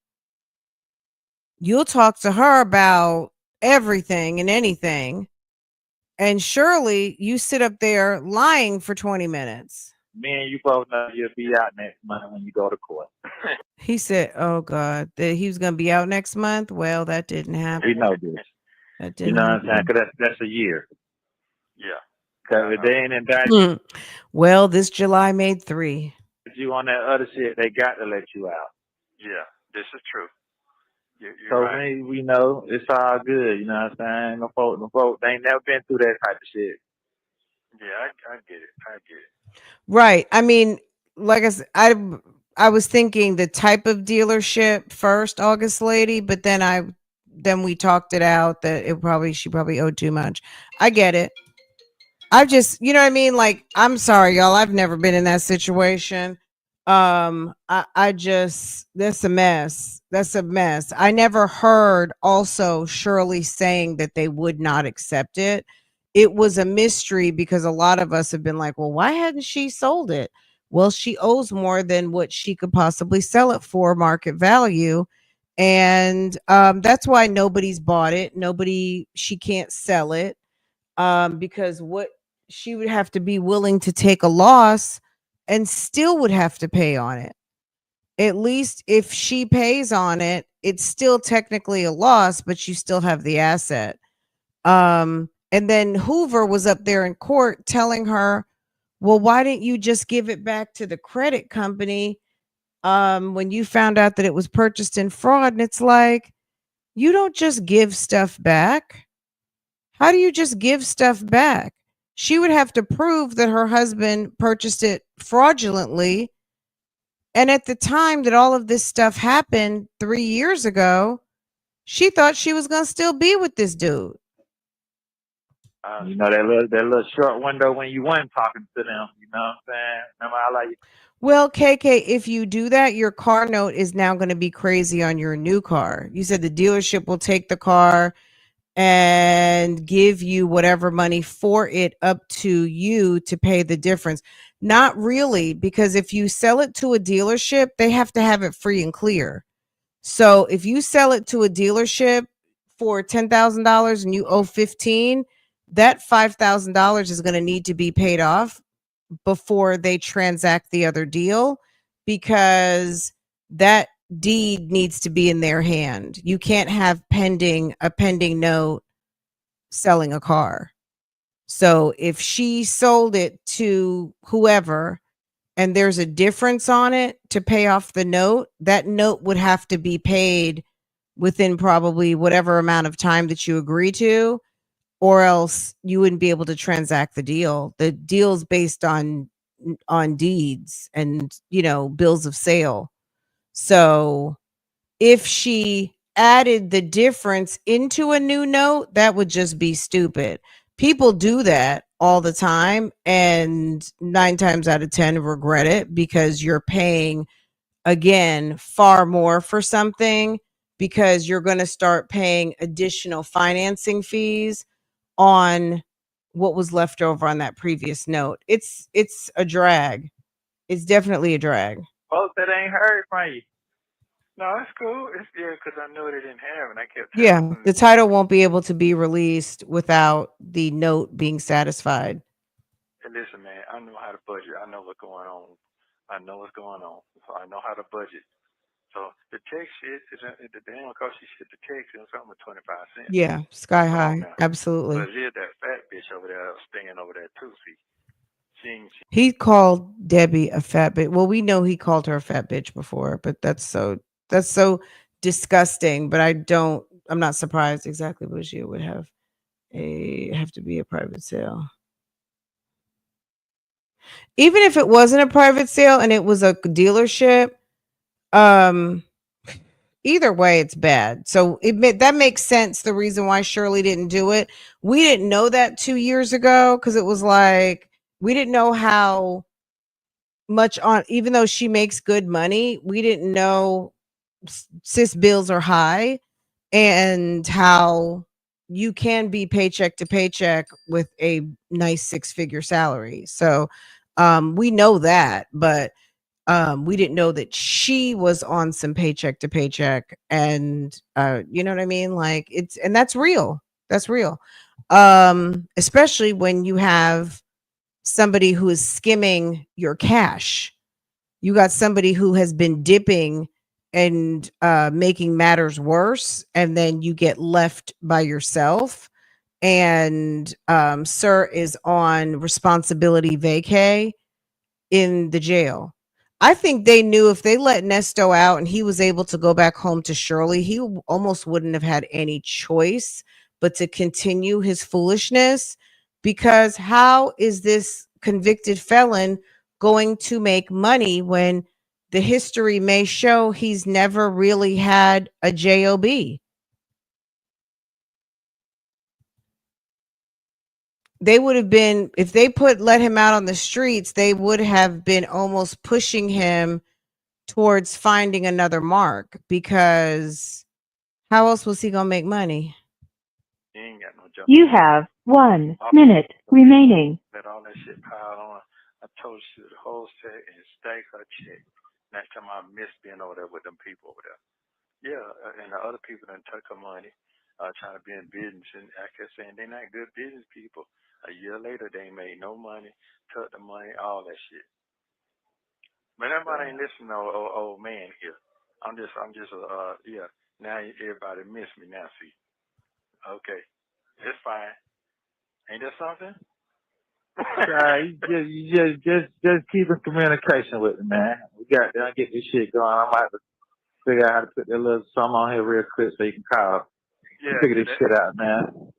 You'll talk to her about everything and anything. And Shirley, you sit up there lying for 20 minutes. Me and you both know you'll be out next month when you go to court. He said, oh, God, that he was going to be out next month. Well, that didn't happen. We know this. That didn't You know what I'm happen. saying? Because that's a year. Yeah. Because if they ain't indicted Well, this July made 3. you on that other shit, they got to let you out. Yeah, this is true. You're So right. we know it's all good. You know what I'm saying? No fault. They ain't never been through that type of shit. Yeah, I get it. I get it. Right. I mean, like I said, I was thinking the type of dealership first, August lady, but then we talked it out that she probably owed too much. I get it. I've just, you know what I mean? Like, I'm sorry, y'all. I've never been in that situation. I just, that's a mess. That's a mess. I never heard also Shirley saying that they would not accept it. It was a mystery because a lot of us have been like, well, why hadn't she sold it? Well, she owes more than what she could possibly sell it for market value. And that's why nobody's bought it. She can't sell it because what she would have to be willing to take a loss and still would have to pay on it. At least if she pays on it, it's still technically a loss, but you still have the asset. And then Hoover was up there in court telling her, well, why didn't you just give it back to the credit company when you found out that it was purchased in fraud? And it's like, you don't just give stuff back. How do you just give stuff back? She would have to prove that her husband purchased it fraudulently. And at the time that all of this stuff happened 3 years ago, she thought she was going to still be with this dude. You know, that little short window when you weren't talking to them. You know what I'm saying? Remember how like Well, KK, if you do that, your car note is now going to be crazy on your new car. You said the dealership will take the car and give you whatever money for it up to you to pay the difference. Not really, because if you sell it to a dealership, they have to have it free and clear. So if you sell it to a dealership for $10,000 and you owe 15, that $5,000 is going to need to be paid off before they transact the other deal, because that deed needs to be in their hand. You can't have a pending note selling a car. So if she sold it to whoever and there's a difference on it to pay off the note, that note would have to be paid within probably whatever amount of time that you agree to, or else you wouldn't be able to transact the deal. The deal's based on deeds and, bills of sale. So if she added the difference into a new note, that would just be stupid. People do that all the time, and 9 times out of 10 regret it because you're paying, again, far more for something because you're going to start paying additional financing fees on what was left over on that previous note. It's a drag. It's definitely a drag. Folks that ain't heard from you. No, it's cool. It's because I knew they didn't have, and I kept Yeah, telling them. the title won't be able to be released without the note being satisfied. And listen, man, I know how to budget. I know what's going on. So I know how to budget. So the text shit, the damn cost you shit, the text is something with 25 cents. Yeah, sky Come on high. now. Absolutely. But it is that fat bitch over there staying over there too, see. He called Debbie a fat bitch. Well, we know he called her a fat bitch before, but that's so disgusting. But I'm not surprised. Exactly, Bougie would have to be a private sale. Even if it wasn't a private sale and it was a dealership, either way it's bad. So that makes sense, the reason why Shirley didn't do it. We didn't know that 2 years ago because it was like we didn't know how much on, even though she makes good money, we didn't know sis bills are high and how you can be paycheck to paycheck with a nice 6-figure salary. So we know that, but we didn't know that she was on some paycheck to paycheck, and you know what I mean? Like and that's real. That's real. Especially when you have somebody who is skimming your cash. You got somebody who has been dipping and making matters worse, and then you get left by yourself. And sir is on responsibility vacay in the jail. I think they knew if they let Nesto out and he was able to go back home to Shirley, he almost wouldn't have had any choice but to continue his foolishness, because how is this convicted felon going to make money when the history may show he's never really had a job? They would have been, if they let him out on the streets, they would have been almost pushing him towards finding another mark, because how else was he gonna make money? He ain't got no job. You have 1 minute remaining. Let all that shit pile on. I told you the whole set and stack her check. Next time I miss being over there with them people over there. Yeah, and the other people done took her money, trying to be in business, and I kept saying they're not good business people. A year later, they ain't made no money, took the money, all that shit. But everybody ain't listening to old man here. I'm just, yeah. Now everybody miss me now. See, okay, it's fine. Ain't that something? You just keep in communication with me, man. We got to get this shit going. I might have to figure out how to put that little something on here real quick so you can call. Yeah, figure this shit out, man.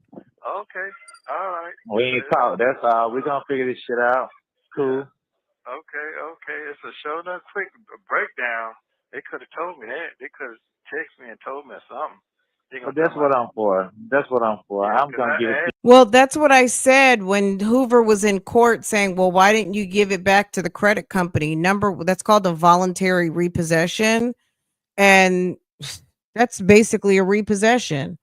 Okay, all right. We ain't talk. That's all. We gonna figure this shit out. Cool. Okay. It's a show enough quick breakdown. They could have told me that. They could have texted me and told me something. But that's what I'm for. Yeah, I'm gonna give it. Well, that's what I said when Hoover was in court saying, well, why didn't you give it back to the credit company? That's called a voluntary repossession. And that's basically a repossession.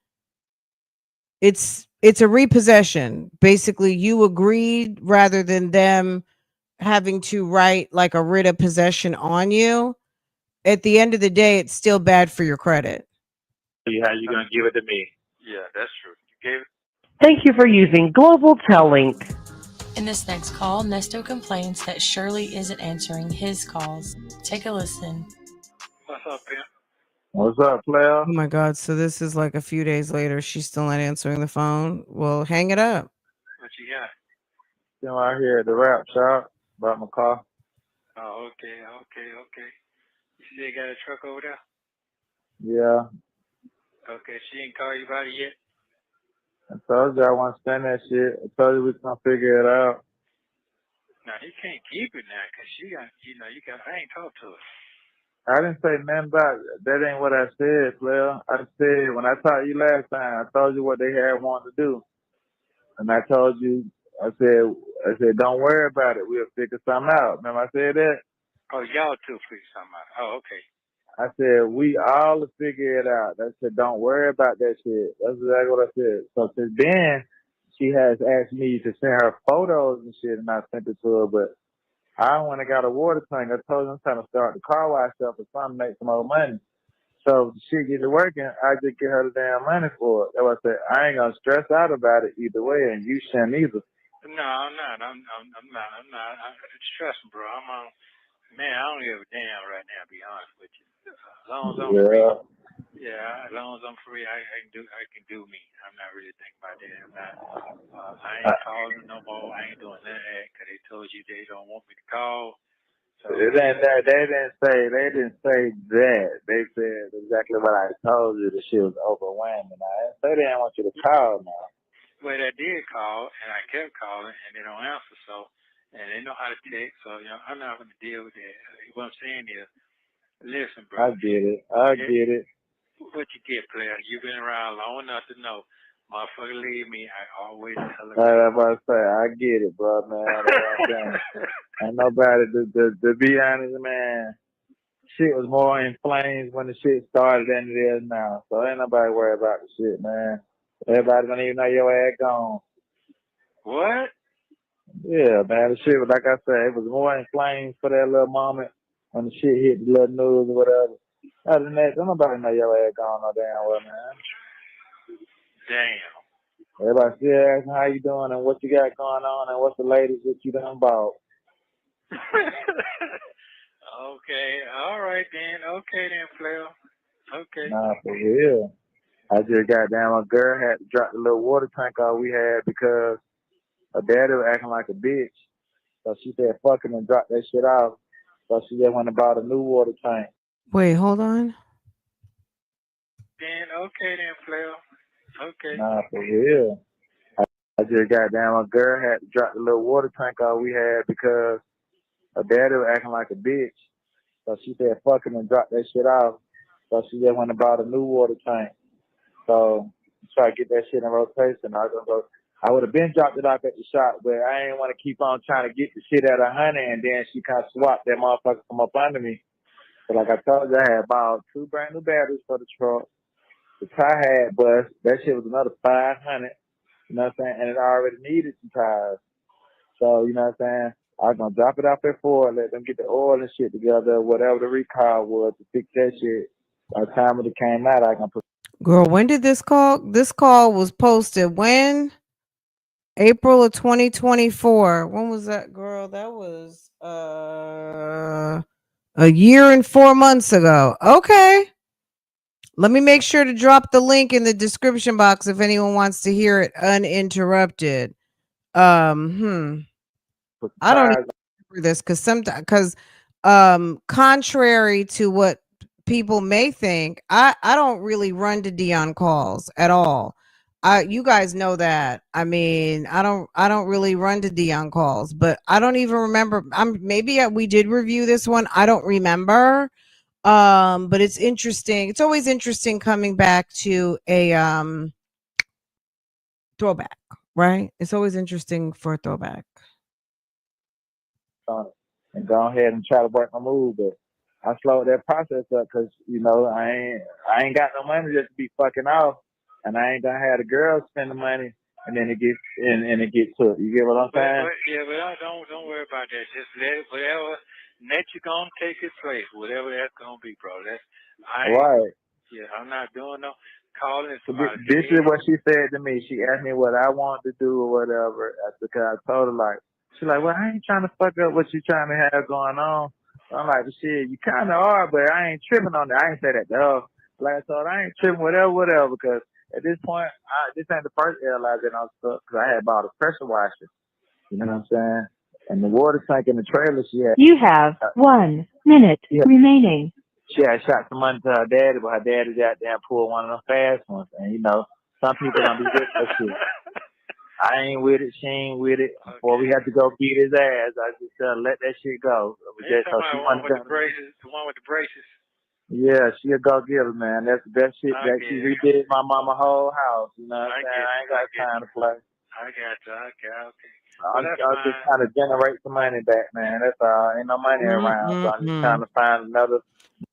It's a repossession. Basically, you agreed rather than them having to write like a writ of possession on you. At the end of the day, it's still bad for your credit. How you gonna give it to me? Yeah, that's true. You gave it. Thank you for using Global Tellink. In this next call, Nesto complains that Shirley isn't answering his calls. Take a listen. What's up, Pim? What's up, player? Oh my God. So this is like a few days later. She's still not answering the phone. Well, hang it up. What you got? Still out here at the rap shop. Bought my car. Oh, okay. You still got a truck over there? Yeah. Okay, she didn't call you about it yet? I told you I want to spend that shit. I told you we can figure it out. No, you can't keep it now, because she got, I ain't talked to her. I didn't say nothing about it. That ain't what I said, player. I said, when I talked to you last time, I told you what they had wanted to do. And I told you, I said, don't worry about it. We'll figure something out. Remember I said that? Oh, y'all two figure something out. Oh, okay. I said, we all will figure it out. I said, don't worry about that shit. That's exactly what I said. So since then, she has asked me to send her photos and shit, and I sent it to her, but I don't want to got a water tank. I told her I'm trying to start the car wash up or something, make some more money. So if the shit gets to working, I just get her the damn money for it. That's what I said. I ain't gonna stress out about it either way, and you shouldn't either. No, I'm not. I'm not. Trust me, bro. I'm on. Man, I don't give a damn right now, to be honest with you. As long as I'm free. Yeah, as long as I'm free, I can do me. I'm not really thinking about that. I'm not. I ain't calling no more. I ain't doing that because they told you they don't want me to call. So It ain't that. They didn't say that. They said exactly what I told you. The shit was overwhelming. I didn't say they didn't want you to call now. Well, I did call, and I kept calling, and they don't answer. So, and they know how to text. So, I'm not going to deal with that. What I'm saying is, listen, bro. I get it. I get it. What you get, player? You've been around long enough to know. Motherfucker, leave me. I always tell her. That's what I say. I get it, bro, man. That's what I'm saying. Ain't nobody to be honest, man. Shit was more in flames when the shit started than it is now. So ain't nobody worried about the shit, man. Everybody don't even know your ass gone. What? Yeah, man. The shit was, like I said, it was more in flames for that little moment when the shit hit the little news or whatever. Other than that, don't nobody know your ass gone no damn well, man. Damn. Everybody still asking how you doing and what you got going on and what's the latest that you done bought. Okay. All right, then. Okay, then, player. Okay. Nah, for real. I just got down. My girl had to drop the little water tank off we had because her daddy was acting like a bitch. So she said, fuck him and drop that shit off. So she just went and bought a new water tank. Wait, hold on. Then, okay, then, player. Okay. Nah, for real. I just got down. My girl had to drop the little water tank off we had because her daddy was acting like a bitch. So she said, fuck him and drop that shit off. So she just went and bought a new water tank. So try to get that shit in rotation. I would have been dropped it off at the shop, but I ain't want to keep on trying to get the shit out of honey, and then she kind of swapped that motherfucker from up under me. So like I told you, I had bought 2 brand new batteries for the truck. The tire had bust. That shit was another $500. You know what I'm saying? And it already needed some tires. So, you know what I'm saying? I was going to drop it off at Ford, let them get the oil and shit together, whatever the recall was to fix that shit. By the time it came out, I can put. Girl, when did this call? This call was posted when? April of 2024. When was that, girl? That was a year and 4 months ago. Okay. Let me make sure to drop the link in the description box if anyone wants to hear it uninterrupted. I don't even remember this because contrary to what people may think, I don't really run to Dion calls at all. You guys know that. I mean, I don't really run to Dion calls, but I don't even remember. We did review this one. I don't remember. But it's interesting. It's always interesting coming back to a throwback, right? It's always interesting for a throwback. And go ahead and try to work my move, but I slowed that process up because I ain't got no money just to be fucking off, and I ain't gonna have the girls spend the money, and then it gets took. You get what I'm saying? But don't worry about that. Just let it, whatever nature gonna take its place, whatever that's gonna be, bro. Right. Yeah, I'm not doing no calling somebody. This is what she said to me. She asked me what I want to do or whatever. Because I told her she's like, well, I ain't trying to fuck up what you trying to have going on. So I'm like, shit, you kind of are, but I ain't tripping on that. I ain't say that to her. Like I told her, I ain't tripping, whatever, because at this point, this ain't the first airline that I'm stuck, because I had bought a pressure washer. You know what I'm saying? And the water tank in the trailer, You have 1 minute remaining. she had shot some money to her daddy, but her daddy got down pulled one of them fast ones. And, you know, some people don't be with that shit. I ain't with it. She ain't with it. Okay. Before we had to go beat his ass, I just let that shit go. You talking about the one with the braces? The one with the braces? Yeah, she a go-getter, man. That's the best shit that she redid my mama whole house. You know what I'm saying? I ain't got time to play. I got you. Okay. I'm just trying to generate some money back, man. That's all. Ain't no money around, so I'm just trying to find another.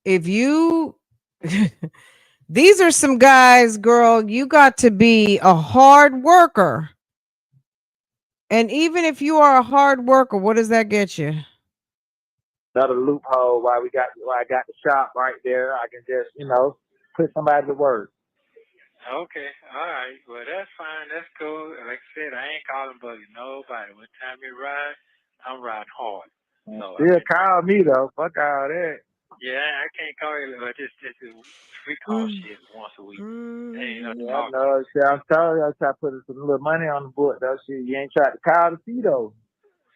If you, these are some guys, girl, you got to be a hard worker. And even if you are a hard worker, what does that get you? Another loophole why I got the shop right there. I can just, you know, put somebody to work. Okay, all right. Well, that's fine. That's cool. Like I said, I ain't calling bugging nobody. What time you ride, I'm riding hard. So, still call me though. Fuck all that. Yeah, I can't call you. Just free call shit once a week. Ain't nothing to talk about. I'm telling you, I try to put some little money on the book though. Shit, you ain't tried to call to see though.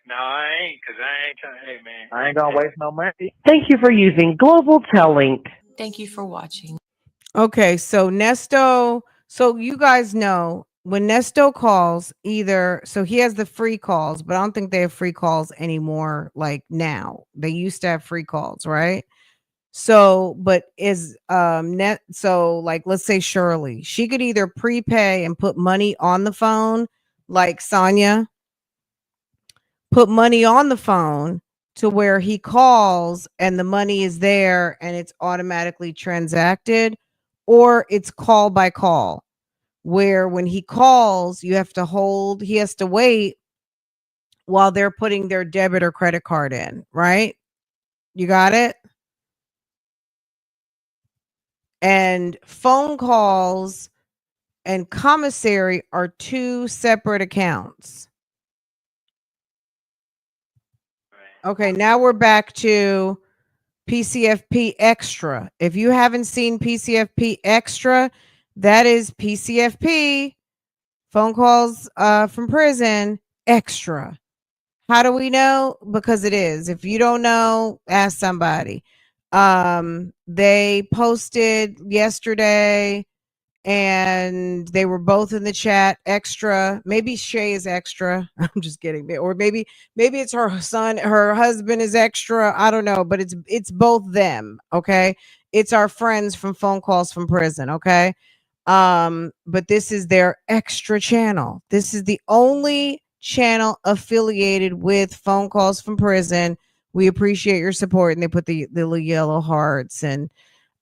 No, I ain't, because I ain't trying. Hey, man. I ain't gonna waste no money. Thank you for using Global Tellink. Thank you for watching. Okay, so Nesto, so you guys know when Nesto calls, either so he has the free calls, but I don't think they have free calls anymore like now. They used to have free calls, right? So, but is so like let's say Shirley, she could either prepay and put money on the phone, like Sonya, put money on the phone to where he calls and the money is there and it's automatically transacted, or it's call by call, where when he calls, you have to hold, he has to wait while they're putting their debit or credit card in, right? You got it? And phone calls and commissary are two separate accounts. Okay, now we're back to PCFP Extra. If you haven't seen PCFP Extra, that is PCFP, phone calls from prison extra. How do we know? Because it is. If you don't know, ask somebody. They posted yesterday and they were both in the chat extra. Maybe Shay is extra. I'm just kidding. Or maybe it's her son, her husband is extra. I don't know, but it's both them. Okay. It's our friends from phone calls from prison. Okay. But this is their extra channel. This is the only channel affiliated with phone calls from prison. We appreciate your support. And they put the little yellow hearts and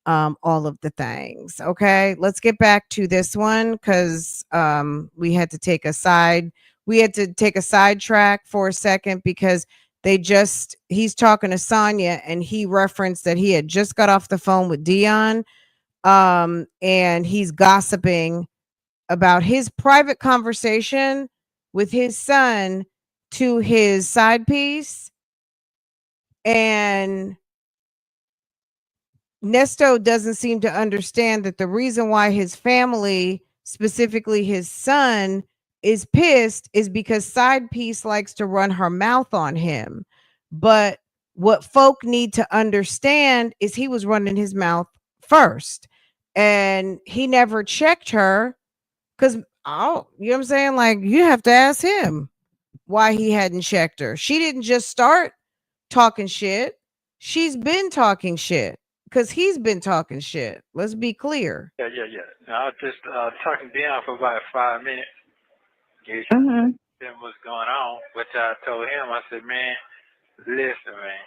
all of the things. Okay, let's get back to this one because we had to take a sidetrack for a second because he's talking to Sonya and he referenced that he had just got off the phone with Dion, and he's gossiping about his private conversation with his son to his side piece. And Nesto doesn't seem to understand that the reason why his family, specifically his son, is pissed is because side piece likes to run her mouth on him. But what folk need to understand is he was running his mouth first and he never checked her because, you know what I'm saying? Like, you have to ask him why he hadn't checked her. She didn't just start talking shit. She's been talking shit. Because he's been talking shit. Let's be clear. Yeah. I was just talking to Dion for about 5 minutes. Him what's going on, which I told him, I said, man, listen, man,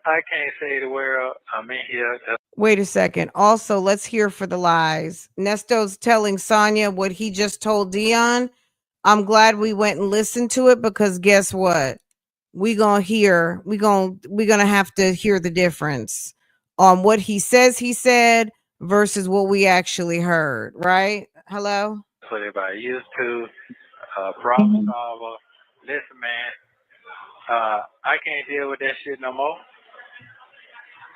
I can't say the world. I'm in here. Wait a second. Also, let's hear for the lies. Nesto's telling Sonya what he just told Dion. I'm glad we went and listened to it because guess what? We're gonna have to hear the difference on what he says he said versus what we actually heard, right? Hello? That's what everybody used to. Problem solver. Listen, man, I can't deal with that shit no more.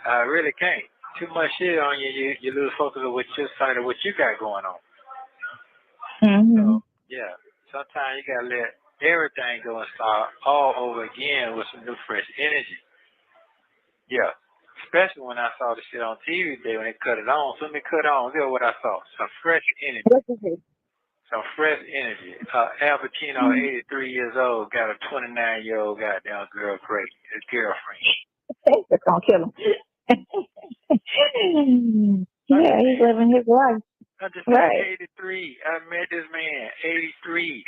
I really can't. too much shit on you, you lose focus of what your side of what you got going on. So yeah, sometimes you gotta let everything go and start all over again with some new fresh energy. Yeah. Especially when I saw the shit on TV today when they cut it on. So when they cut on, here's what I saw. Some fresh energy. Some fresh energy. Al Pacino, 83 years old, got a 29-year-old goddamn girlfriend. That's gonna kill him. Yeah, he's living his life. I just said 83. I met this man, 83. You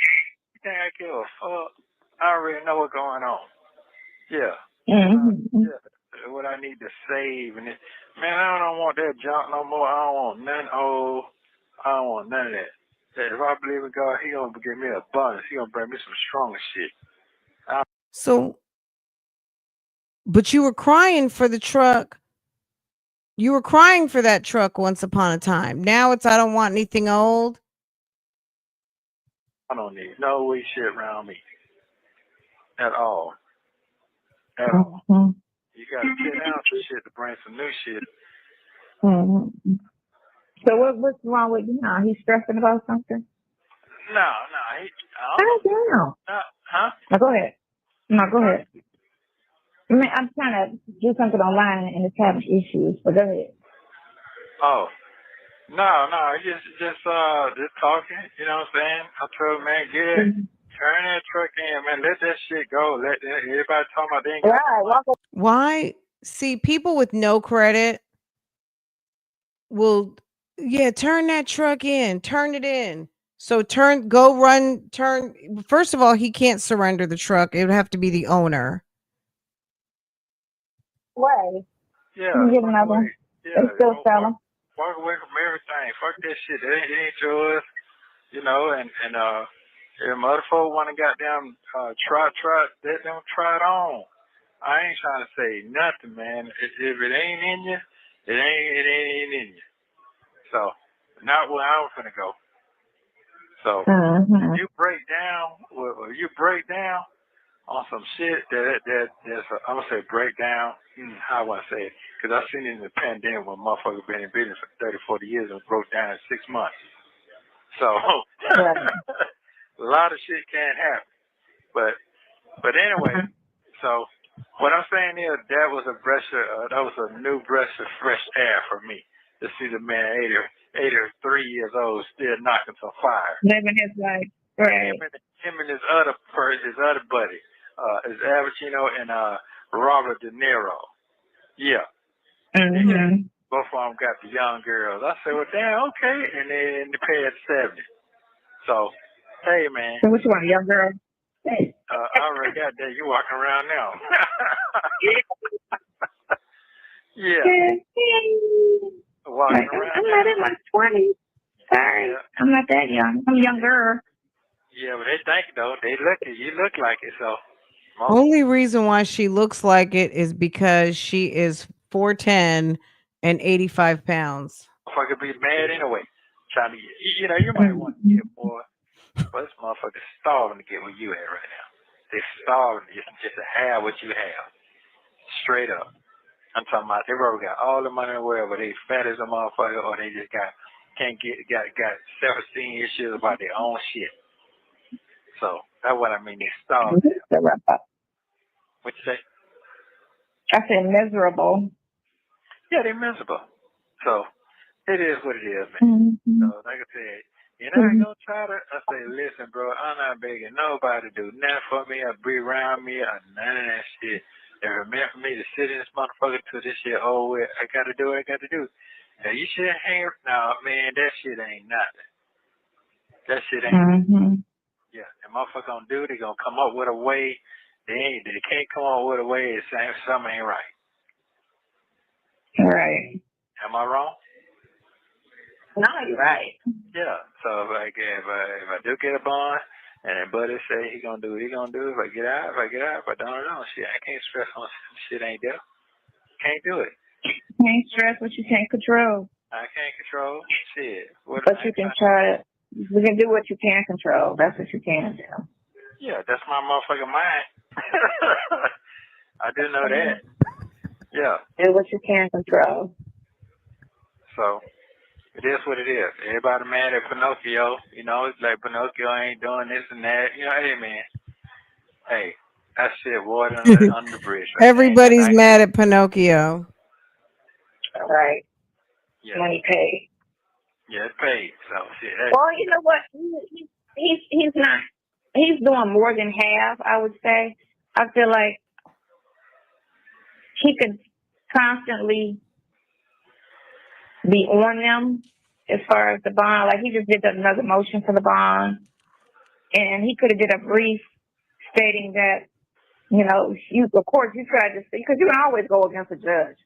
think I give a fuck? I already know what's going on. Yeah. Yeah. What I need to save. And man, I don't want that junk no more. I don't want nothing old. I don't want none of that. If I believe in God, He gonna give me abundance. He gonna bring me some stronger shit. So, but you were crying for the truck. You were crying for that truck once upon a time. Now it's I don't want anything old. I don't need no weak shit around me at all. At all. You gotta sit down some shit to bring some new shit. So what's wrong with you now? He's stressing about something? No. I don't know. Huh? No, go ahead. No, go ahead. I mean, I'm trying to do something online and it's having issues, but go ahead. Oh. No, just talking, you know what I'm saying? I told him, man, turn that truck in, man, let that shit go. Let everybody talking about they ain't got Why? See, people with no credit will, turn that truck in, turn it in. So turn. First of all, he can't surrender the truck. It would have to be the owner. Way. Yeah. Get another. Yeah. They still sell them. Walk away from everything. Fuck that shit. It ain't yours. You know, and if other folk want to goddamn try, let them try it on. I ain't trying to say nothing, man. If it ain't in you, it ain't in you. So, not where I was gonna go. So, if you break down on some shit that's I'm gonna say break down. How I want to say it? Because I seen it in the pandemic when motherfuckers been in business for 30, 40 years and broke down in 6 months. So, a lot of shit can't happen. But anyway, so what I'm saying is that was a new breath of fresh air for me to see the man 83 years old still knocking some fire. Living his life. Right. Him and his other buddy, is Al Pacino and Robert De Niro. Yeah. Both of them got the young girls. I said, well, damn, okay. And they in the past 70. So, hey, man. So what you want, a young girl? I already got that. You walking around now. Yeah. Walking around. I'm not in my 20s. Sorry. Yeah. I'm not that young. I'm younger. Yeah, but they think, though. You look like it, so. Only reason why she looks like it is because she is 4'10" and 85 pounds. Motherfucker be mad anyway. Trying to get, you might want to get more, but this motherfucker's starving to get where you at right now. They're starving just to have what you have. Straight up. I'm talking about they probably got all the money in the world, but they fat as a motherfucker, or they just got self-esteem issues about their own shit. So that's what I mean. They starving. What you say? I said miserable. Yeah, they're miserable. So it is what it is, man. So like I said, you're not gonna try to. I say, listen, bro, I'm not begging nobody to do nothing for me or be around me or none of that shit. If it meant for me to sit in this motherfucker till this shit over with, I gotta do what I gotta do. Now you should hang. No, man, that shit ain't nothing. That shit ain't. Yeah, the motherfucker gonna do. They gonna come up with a way. They can't come up with a way. It's saying something ain't right. Right. Am I wrong? No, you're right. Yeah. So if I do get a bond, and then Buddy say he gonna do what he gonna do. If I get out, if I don't know, shit, I can't stress on shit ain't there. Can't do it. Can't stress what you can't control. I can't control shit. But you can try. You can do what you can control. That's what you can do. Yeah, that's my motherfucking mind. I do know that. Yeah. Do what you can control. So it is what it is. Everybody mad at Pinocchio. You know, it's like Pinocchio ain't doing this and that. You know, hey man, hey, that shit water under the bridge. Right? Everybody's mad at Pinocchio. All right. Yeah. Money paid. Yeah, it's paid. So shit. Hey. Well, you know what? He's not. He's doing more than half, I would say. I feel like he could constantly be on them as far as the bond. Like he just did another motion for the bond, and he could have did a brief stating that, you know, of course you try to say, because you can always go against a judge.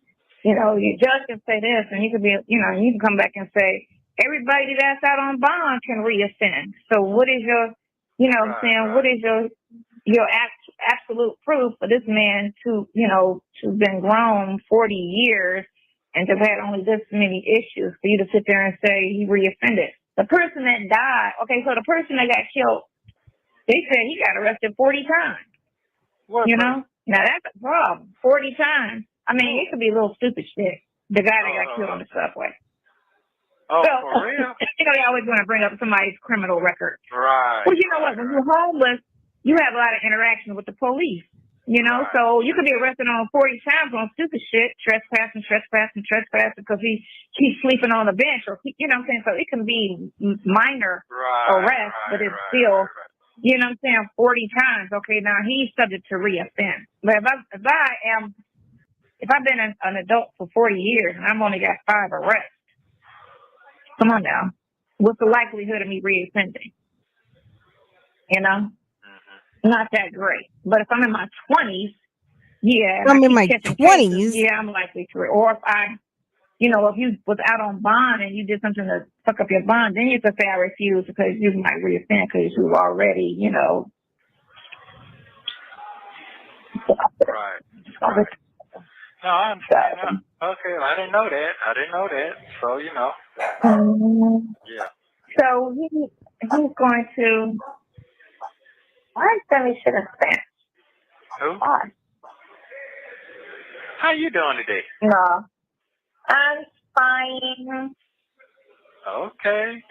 You know, your judge can say this, and he could be, you know, you can come back and say everybody that's out on bond can reoffend. So what is your, you know, what I'm saying, what is your absolute proof for this man to, you know, to been grown 40 years and to have had only this many issues for you to sit there and say he reoffended? The person that died, okay, so the person that got killed, they said he got arrested 40 times. You know? Now that's a problem. 40 times. I mean, it could be a little stupid shit. The guy that got killed on the subway. Oh, so, for real? You know, they always want to bring up somebody's criminal record. Right. Well, you know what? When you're homeless, you have a lot of interaction with the police. You know, so you could be arrested on 40 times on stupid shit, trespassing, because he's sleeping on the bench, or you know what I'm saying. So it can be minor arrest, but it's still, you know what I'm saying, 40 times. Okay, now he's subject to reoffend. But if I've been an adult for 40 years and I've only got 5 arrests, come on now, what's the likelihood of me reoffending? You know? Not that great. But if I'm in my 20s, yeah. I'm in my 20s? Yeah, I'm likely to. Or if if you was out on bond and you did something to fuck up your bond, then you could say I refuse because you might reoffend because you already, you know. Right. No, I understand. Okay, I didn't know that. So, you know. Yeah. So he's going to. Why is sending shit in Spanish? Who? Why? How you doing today? No. I'm fine. Okay.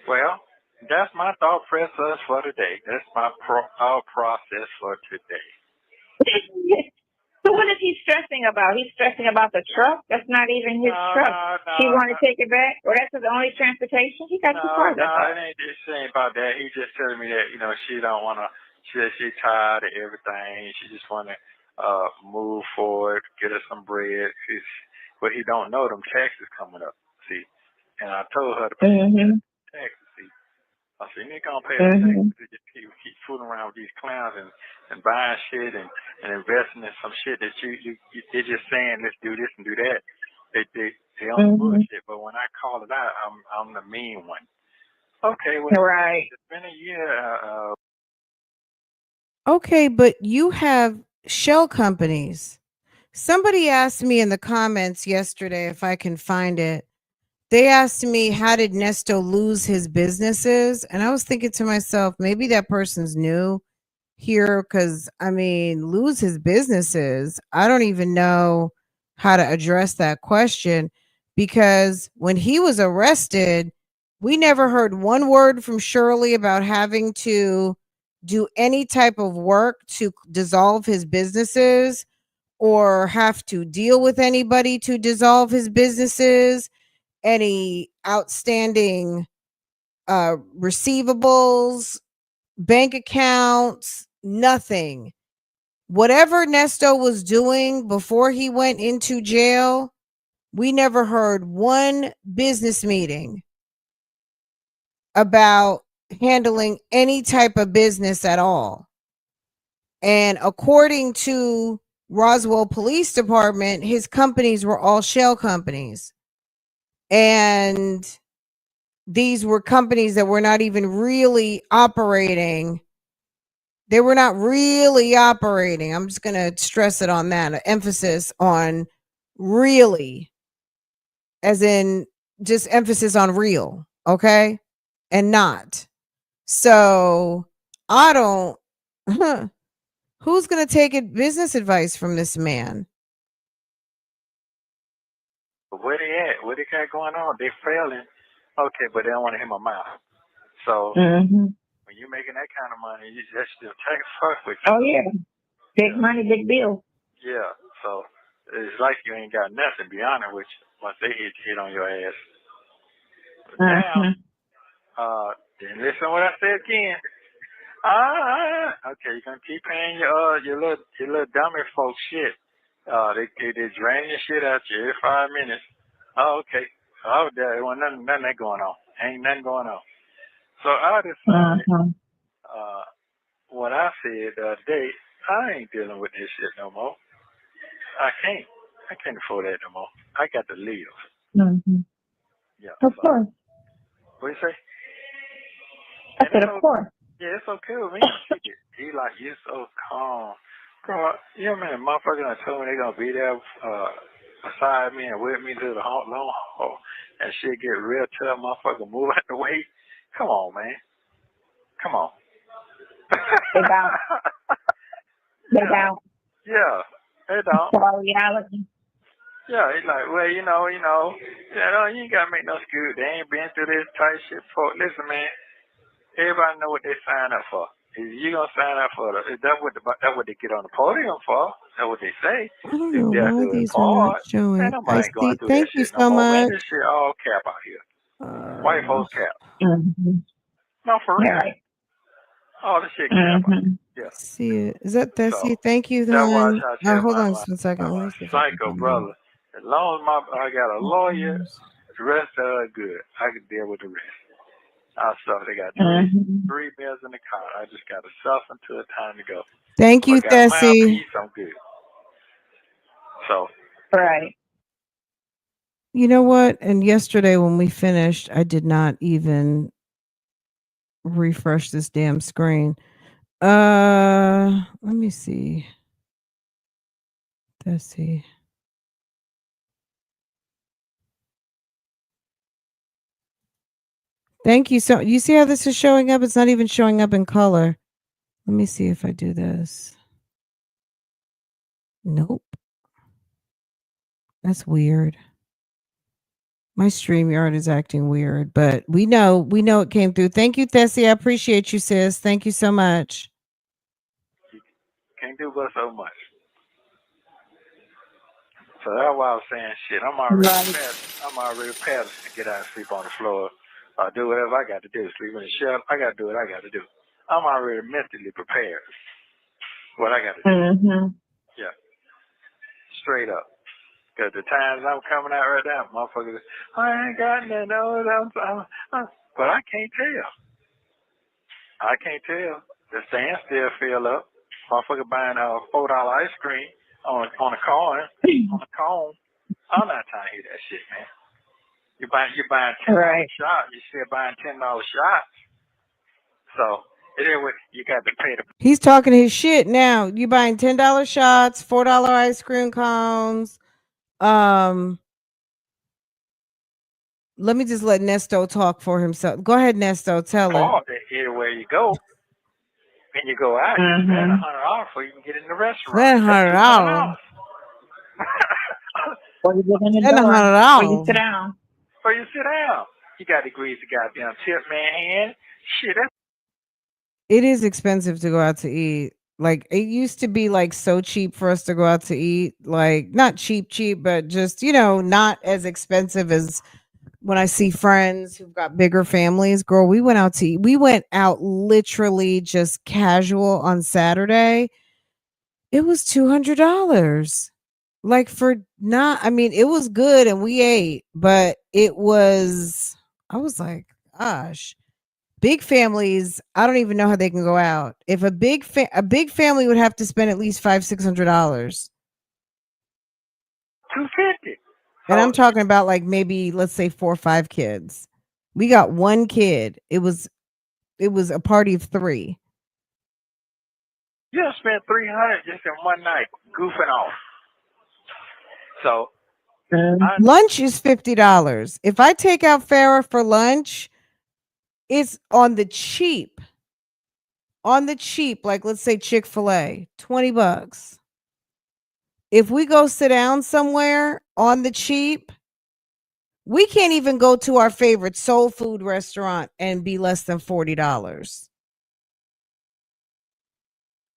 Well, that's my thought process for today. That's my process for today. So what is he stressing about? He's stressing about the truck? That's not even his truck. He want to take it back? Or that's his only transportation? He got 2 cars. No, it ain't about that. He just telling me that, you know, she don't want to, she's tired of everything. She just want to move forward, get her some bread. But he don't know them taxes coming up, see. And I told her to pay taxes, see. I said, you ain't going to pay the taxes. You just keep fooling around with these clowns and buying shit and investing in some shit that they're just saying, let's do this and do that. They on bullshit. But when I call it out, I'm the mean one. Okay, well, it's been a year. Okay, but you have shell companies. Somebody asked me in the comments yesterday, if I can find it, they asked me, how did Nesto lose his businesses? And I was thinking to myself, maybe that person's new here, because, I mean, lose his businesses. I don't even know how to address that question, because when he was arrested, we never heard one word from Shirley about having to do any type of work to dissolve his businesses or have to deal with anybody to dissolve his businesses, any outstanding receivables, bank accounts, nothing. Whatever Nesto was doing before he went into jail, we never heard one business meeting about handling any type of business at all. And according to Roswell Police Department, his companies were all shell companies. And these were companies that were not even really operating. They were not really operating. I'm just going to stress it on that. An emphasis on really, as in just emphasis on real, okay? And not. So I don't, who's going to take business advice from this man? But where they at? What they got going on? They failing. Okay, but they don't want to hear my mouth. So when you're making that kind of money, you just still take fuck with you. Oh yeah, big money, big bill. Yeah. So it's like you ain't got nothing. Be honest with you. Once they hit on your ass. But now, then listen what I said again. Okay, you're gonna keep paying your little dummy folks shit. They drain your shit out you every 5 minutes. Oh, okay. Oh, there wasn't nothing that going on. Ain't nothing going on. So I decided, what I said the other day, I ain't dealing with this shit no more. I can't afford that no more. I got to live. Yeah. Of course. What you say? I said, of course. Yeah, it's okay with me. He like, you so calm. Bro, you know, man, motherfucker done told me they gonna be there beside me and with me to the long haul and shit get real tough, motherfucker move out the way. Come on, man. Come on. They don't. They don't. Yeah, they don't. It's all reality. Yeah, he's like, well, you ain't gotta make no excuse. They ain't been through this type shit before. Listen, man, everybody know what they sign up for. If you gonna sign up for that's what they get on the podium for. That's what they say. I don't know why these are not showing. Man, nobody ain't going through Thank that you shit so no more. much. Man, this shit all cap out here. White folks cap. No, for real. Right. All this shit cap out here. Yeah. See it. Is that Tessie? So, Thank you, that's why hon. I tell Hold my on just one second. Let me see if I can psycho find brother. As long as I got a lawyer, the rest of it good. I can deal with the rest. I suffer. They got three meals in the car. I just got to suffer until it's time to go. Thank you, if I got my Tessie. piece, I'm good. So. Right. You know what? And yesterday when we finished, I did not even refresh this damn screen. Let me see. Let's see. Thank you. So you see how this is showing up? It's not even showing up in color. Let me see if I do this. Nope. That's weird. My StreamYard is acting weird, but we know it came through. Thank you, Tessie. I appreciate you, sis. Thank you so much. Can't do but so much. So that's why I was saying, shit, I'm already past to get out and sleep on the floor. Or do whatever I got to do. Sleep in the shelf. I got to do what I got to do. I'm already mentally prepared. What I got to do. Yeah. Straight up. Because the times I'm coming out right now, motherfuckers, I ain't got nothing. But I can't tell. I can't tell. The stand still fill up. Motherfucker buying $4 ice cream on a cone. I'm not trying to hear that shit, man. You're buying $10 shots. You're still buying $10 shots. So it is what you got to pay the. He's talking his shit now. You buying $10 shots, $4 ice cream cones. Let me just let Nesto talk for himself. Go ahead, Nesto. Tell him. Everywhere you go, and you go out, you spend $100 before you can get in the restaurant. Spend $100. Or you get in the door. Or you sit down. You got to grease the goddamn tip man hand. Shit, it is expensive to go out to eat. Like it used to be like so cheap for us to go out to eat. Like not cheap, but just, not as expensive as when I see friends who've got bigger families. Girl, we went out to eat. We went out literally just casual on Saturday. It was $200. Like it was good and we ate, but I was like, gosh. Big families, I don't even know how they can go out. If a big family would have to spend at least $500-$600. $250. And I'm talking about like maybe let's say 4 or 5 kids. We got one kid. It was a party of 3. You spent $300 just in one night goofing off. So lunch is $50. If I take out Farrah for lunch, it's on the cheap. Like let's say Chick-fil-A, $20. If we go sit down somewhere on the cheap, We can't even go to our favorite soul food restaurant and be less than $40.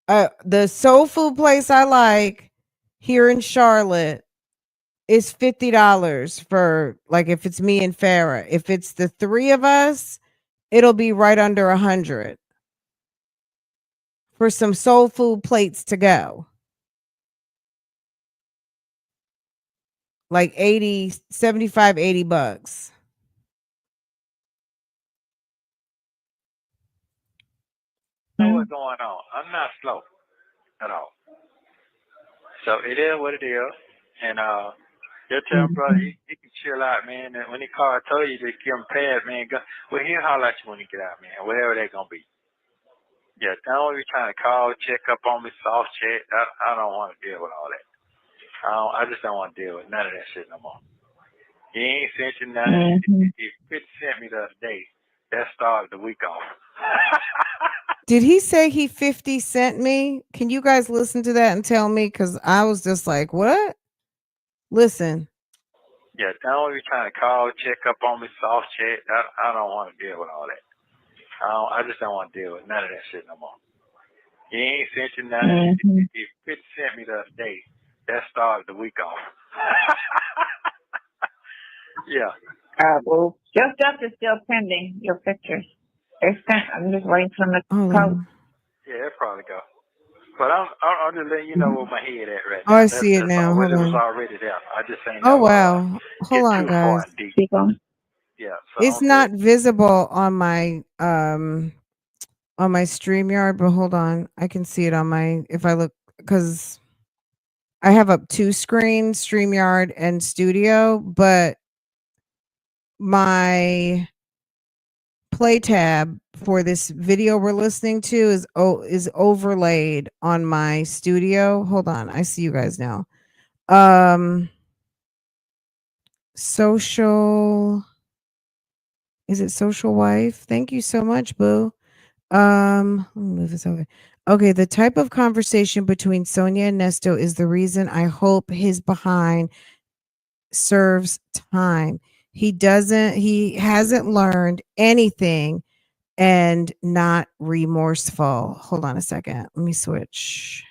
The soul food place I like here in Charlotte is $50 for, like, if it's me and Farrah. If it's the three of us, it'll be right under 100 for some soul food plates to go. Like 80, 75, 80 bucks. Know what's going on. I'm not slow at all. So it is what it is. And just tell him, brother, he can chill out, man. And when he called, I told you to give him pass, man. Well, he'll holler at you when he get out, man. Whatever they're going to be. Yeah, don't be trying to call, check up on me, soft check. I don't want to deal with all that. I just don't want to deal with none of that shit no more. He ain't sent you nothing. He 50 sent me the other day. That started the week off. Did he say he 50 sent me? Can you guys listen to that and tell me? Because I was just like, what? Listen. Yeah, don't be trying to call, check up on me, soft check. I don't want to deal with all that. I just don't want to deal with none of that shit no more. He ain't sent you nothing. He 50 sent me the other day. That started the week off. Yeah. Well, your stuff is still pending. Your pictures. I'm just waiting for them to post. Yeah, it'll probably go. But I'm just letting you know where my head at right now. Oh, I see it now. Hold It on. was already there. I just ain't Oh, wow. Hold on, guys. Yeah. So it's not visible on my StreamYard, but hold on. I can see it on my, if I look, because I have up 2 screens, StreamYard and Studio, but my play tab for this video we're listening to is overlaid on my Studio. Hold on, I see you guys now. Social, is it Social Wife? Thank you so much, boo. Let me move this over. Okay, the type of conversation between Sonya and Nesto is the reason I hope his behind serves time. He hasn't learned anything and not remorseful. Hold on a second. Let me switch.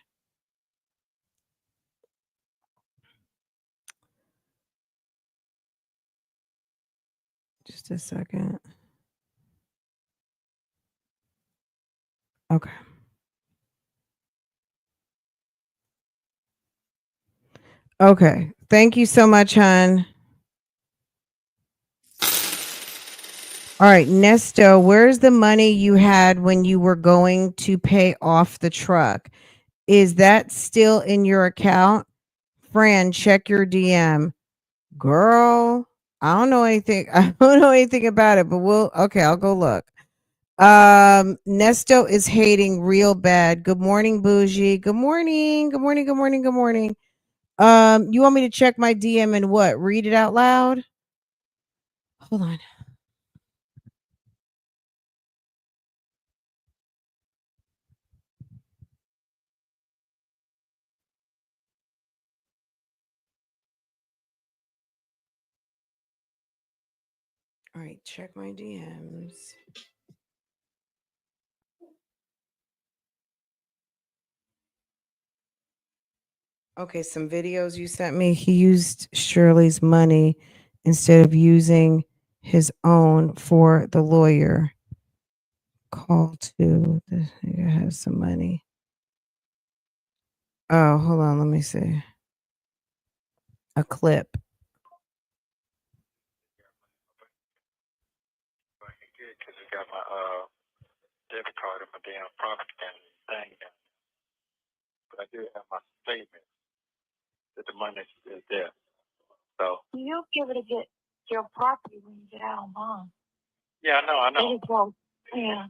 Just a second. Okay. Okay. Thank you so much, hon. All right, Nesto, where's the money you had when you were going to pay off the truck? Is that still in your account? Fran, check your DM. Girl, I don't know anything. I don't know anything about it, but I'll go look. Nesto is hating real bad. Good morning, Bougie. Good morning. Good morning. Good morning. Good morning. You want me to check my DM and what? Read it out loud? Hold on. All right, check my DMs. Okay, some videos you sent me. He used Shirley's money instead of using his own for the lawyer. Call to the nigga has some money. Oh, hold on, let me see. A clip. Because I got my debit card in my damn property and thing. But I do have my statement that the money is there. So You'll be able to get your property when you get out on bond. yeah, I know. Yeah.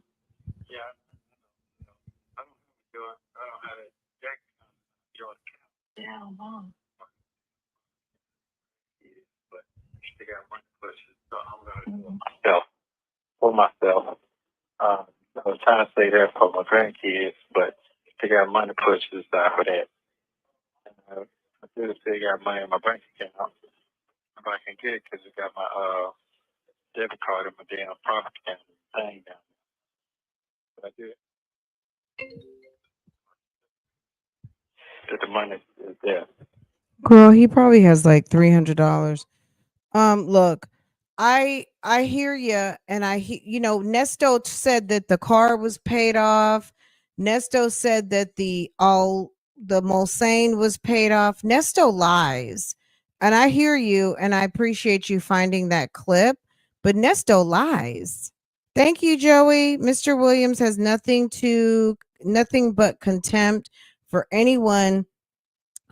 Yeah. I don't have a check your account. Get out on bond. But they got money pushes, so I'm gonna do it myself. For myself. I was trying to stay there for my grandkids, but they got money pushes aside for that. I do still got money in my bank account. If I can can't get it because it got my debit card in my damn property and thing down. But I did. That the money is there. Girl, he probably has like $300. Look, I hear you, and Nesto said that the car was paid off. Nesto said that the Mulsanne was paid off. Nesto lies, and I hear you, and I appreciate you finding that clip, but Nesto lies. Thank you, Joey. Mr. Williams has nothing but contempt for anyone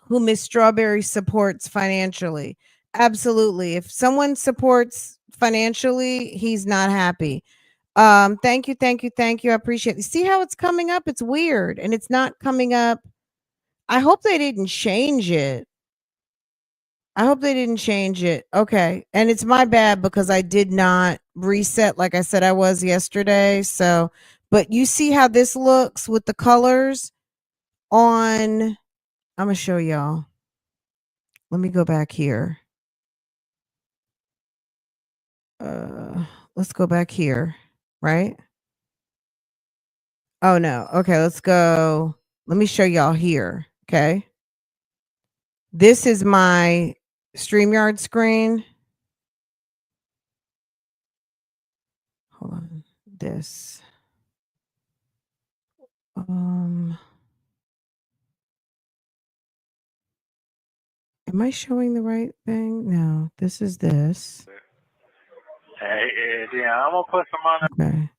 who Miss Strawberry supports financially. Absolutely. If someone supports financially, he's not happy. Thank you. I appreciate it. See how it's coming up? It's weird and it's not coming up. I hope they didn't change it. Okay. And it's my bad because I did not reset like I said I was yesterday. So, but you see how this looks with the colors on. I'm going to show y'all. Let me go back here. Let's go back here, right? Oh no. Okay, let's go. Let me show y'all here. Okay. This is my StreamYard screen. Hold on. This. Am I showing the right thing? No, this is this. Hey, yeah, I'm gonna put some on. Okay.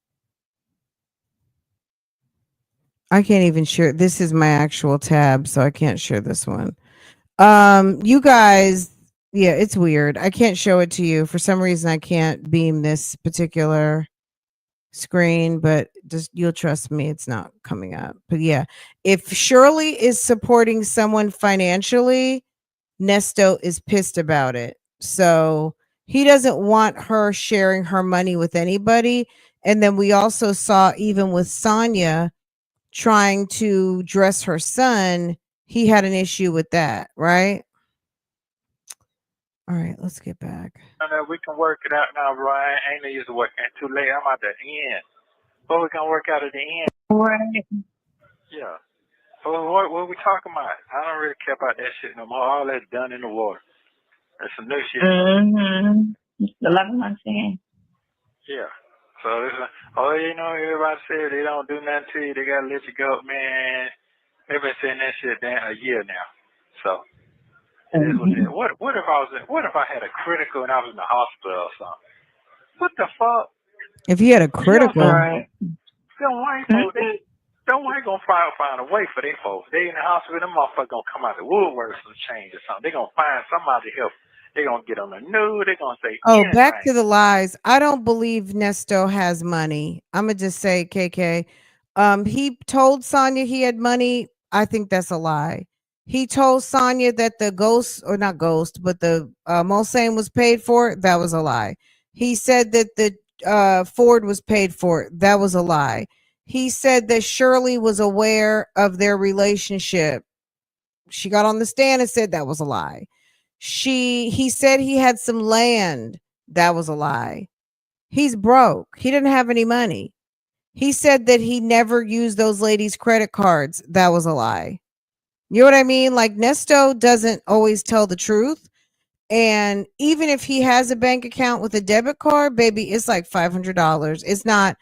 I can't even share. This is my actual tab, so I can't share this one. You guys, yeah, it's weird. I can't show it to you. For some reason, I can't beam this particular screen, but just you'll trust me, it's not coming up. But yeah, if Shirley is supporting someone financially, Nesto is pissed about it. So he doesn't want her sharing her money with anybody. And then we also saw, even with Sonya trying to dress her son, he had an issue with that, right? All right, let's get back. We can work it out now, bro. I ain't no use to work too late. I'm at the end. But we can work out at the end. Right. Yeah. So what we talking about? I don't really care about that shit no more. All that's done in the water. That's some new shit. Mm-hmm. 11 months in. Yeah. So it's like, everybody said they don't do nothing to you. They gotta let you go, man. They've been saying that shit a year now. So it is what it is. What if I had a critical and I was in the hospital or something? What the fuck? If you had a critical, right? Them white folks, them white gonna find a way for their folks. They in the hospital, them motherfuckers gonna come out the woodworks and change or something. They gonna find somebody to help. They gonna get on the news. They gonna say, oh, back to the lies. I don't believe Nesto has money. I'm gonna just say, KK. He told Sonya he had money. I think that's a lie. He told Sonya that the Mulsanne was paid for. That was a lie. He said that the Ford was paid for. That was a lie. He said that Shirley was aware of their relationship. She got on the stand and said that was a lie. He said he had some land. That was a lie. He's broke. He didn't have any money. He said that he never used those ladies' credit cards. That was a lie. You know what I mean? Like, Nesto doesn't always tell the truth. And even if he has a bank account with a debit card, baby, it's like $500. It's not,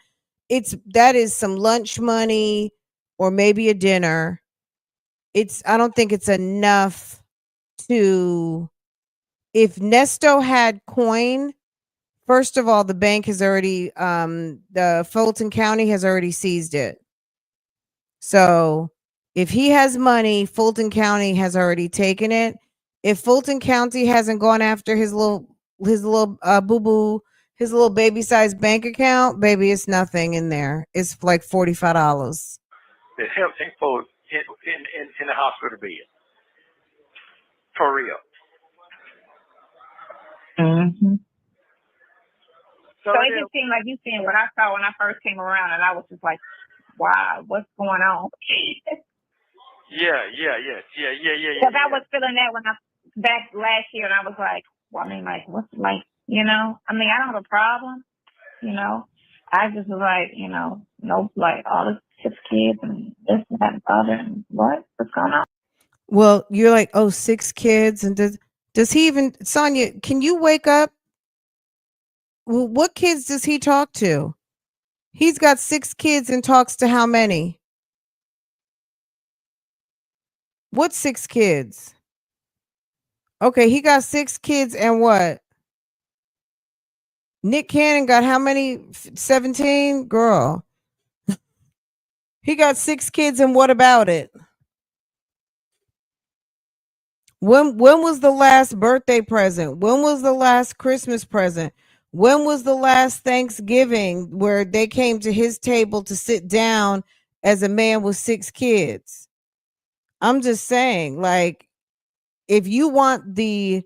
that is some lunch money or maybe a dinner. I don't think it's enough to, if Nesto had coin, first of all, the bank has already, the Fulton County has already seized it. So if he has money, Fulton County has already taken it. If Fulton County hasn't gone after his little boo-boo, his little baby-sized bank account, baby, it's nothing in there. It's like $45. That helps folks in the hospital bed. For real. Mm-hmm. So it just seemed like you seen what I saw when I first came around, and I was just like, wow, what's going on? Yeah. Because I was feeling that when I back last year, and I was like, I mean, like, what's like, you know? I mean, I don't have a problem, you know. I just was like, you know, nope, like all the 6 kids and this and that and the other and what's going on? Well, you're like, oh, 6 kids, and does he even, Sonya? Can you wake up? Well, what kids does he talk to? He's got 6 kids and talks to how many? What 6 kids? Okay, he got 6 kids and what? Nick Cannon got how many? 17? Girl. He got 6 kids and what about it? When was the last birthday present? When was the last Christmas present? When was the last Thanksgiving where they came to his table to sit down as a man with 6 kids? I'm just saying, like, if you want the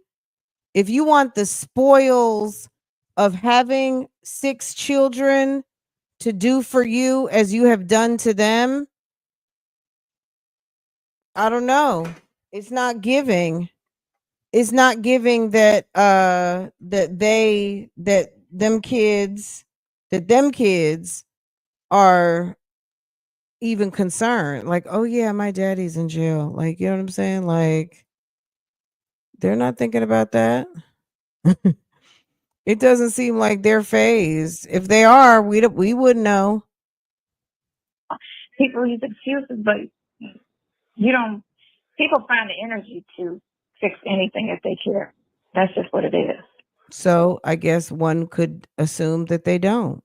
spoils of having 6 children to do for you as you have done to them, I don't know. It's not giving. It's not giving that them kids are even concerned. Like, oh yeah, my daddy's in jail. Like, you know what I'm saying? Like, they're not thinking about that. It doesn't seem like they're phased. If they are, we wouldn't know. People use excuses, but you don't. People find the energy to fix anything if they care. That's just what it is. So I guess one could assume that they don't.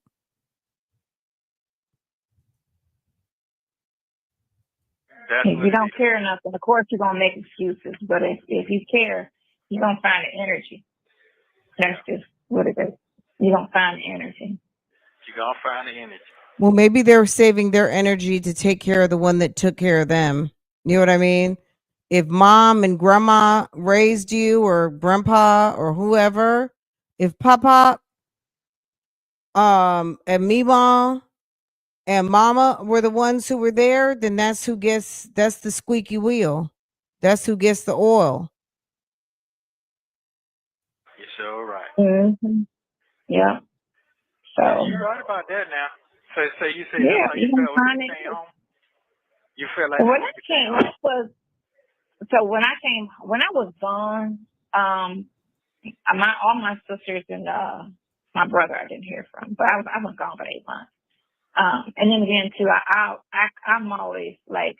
If you don't care enough, then of course you're gonna make excuses. But if you care, you're gonna find the energy. That's just what it is. You're gonna find the energy. You're gonna find the energy. Well, maybe they're saving their energy to take care of the one that took care of them. You know what I mean? If mom and grandma raised you, or grandpa or whoever, if papa and mama and mama were the ones who were there, then that's the squeaky wheel. That's who gets the oil. You're sure right. Mm-hmm. Yeah. So You're right about that now. So you say yeah, that's how you felt when you came home? You felt like when I came, when I was gone, all my sisters and my brother I didn't hear from, but I was gone for 8 months. And then again too, I'm always like,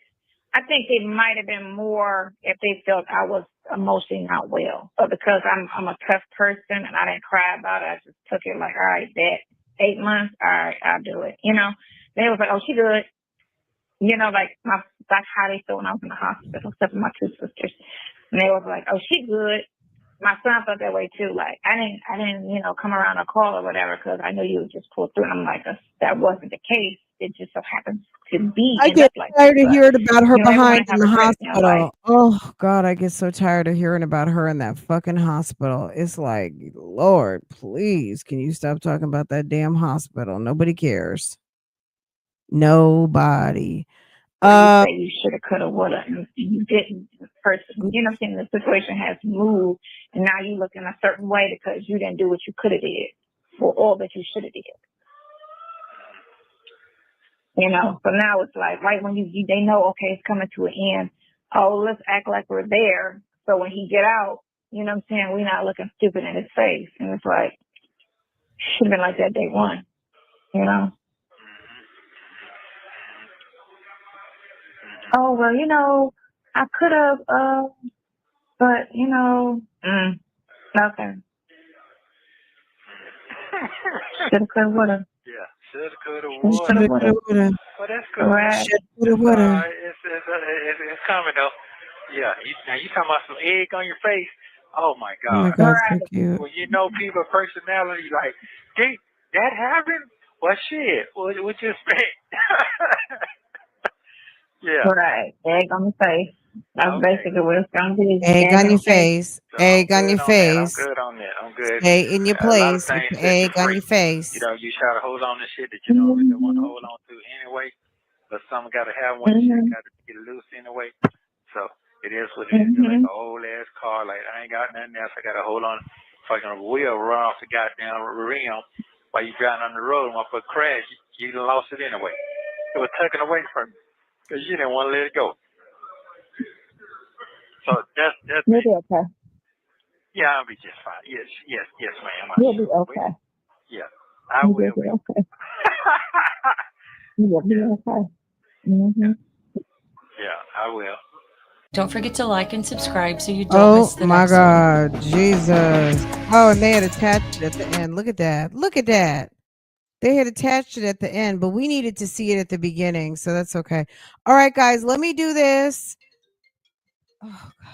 I think it might have been more if they felt I was emotionally not well, but because I'm a tough person and I didn't cry about it, I just took it like, all right, that 8 months, all right, I'll do it. You know, they was like, oh, she good. You know, like that's how they felt when I was in the hospital, except for my 2 sisters. And they was like, oh, she good. My son felt that way too. Like I didn't, you know, come around a call or whatever because I knew you would just pull through. And I'm like, that wasn't the case. It just so happens to be. I get like tired of hearing about her behind in the hospital. hospital. Oh God, I get so tired of hearing about her in that fucking hospital. It's like, Lord, please, can you stop talking about that damn hospital? Nobody cares. Nobody. You say you should have, could have, would have, and you didn't. The person, you know what I'm saying? The situation has moved, and now you look in a certain way because you didn't do what you could have did for all that you should have did. You know, so now it's like right when they know, okay, it's coming to an end. Oh, let's act like we're there. So when he get out, you know what I'm saying, we're not looking stupid in his face. And it's like, should have been like that day one, you know? Oh, well, you know, I could have, but, you know, okay. Shoulda, coulda, woulda. Yeah, shoulda, coulda, woulda. Woulda. Well, that's cool. Right. Shoulda, woulda. It's coming though. Yeah, now you talking about some egg on your face. Oh my God. Oh my God, so cute. Well, you know people's personality, like, did that happen? Well, shit. What you expect? Yeah. Right. Egg on the face. That's basically what it's going to be. Egg on your face. So Egg on your face. I'm good on that. I'm good. Stay in your A lot of place with things the egg on free. your face. You know, you try to hold on to shit that you don't really want to hold on to anyway. But some got to have one shit got to get loose anyway. So it is what it is. It's like an old ass car. Like I ain't got nothing else. I got to hold on. fucking wheel run off the goddamn rim while you driving on the road and motherfucker crash, you lost it anyway. It was tucking away from you because you didn't want to let it go. So that's You'll be okay. yeah, I'll be just fine. Yes, ma'am. You'll be okay. Yeah, I will You'll be be. okay. You'll be okay. Mm-hmm. Yeah, I will. Don't forget to like and subscribe so you don't miss the next one. Oh my God, Jesus. Oh, and they had attached it at the end. Look at that. Look at that. They had attached it at the end, but we needed to see it at the beginning, so that's okay. All right, guys, let me do this. Oh, God.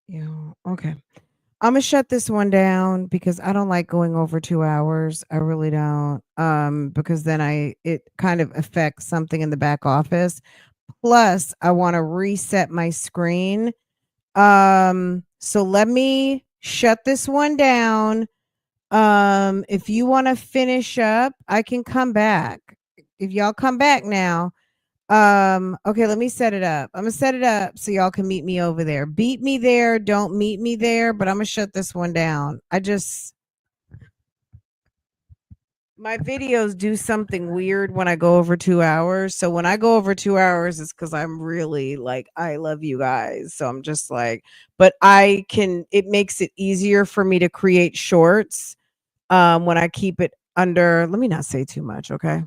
Yeah, okay. I'm gonna shut this one down because I don't like going over 2 hours. I really don't. Because then it kind of affects something in the back office. Plus, I want to reset my screen. So let me shut this one down. If you want to finish up, I can come back. If y'all come back now. Okay, let me set it up. I'm gonna set it up so y'all can meet me over there. Beat me there, don't meet me there, but I'm gonna shut this one down. My videos do something weird when I go over 2 hours. So when I go over 2 hours, it's because I'm really like, I love you guys. So I'm just like, but it makes it easier for me to create shorts when I keep it under. Let me not say too much, okay?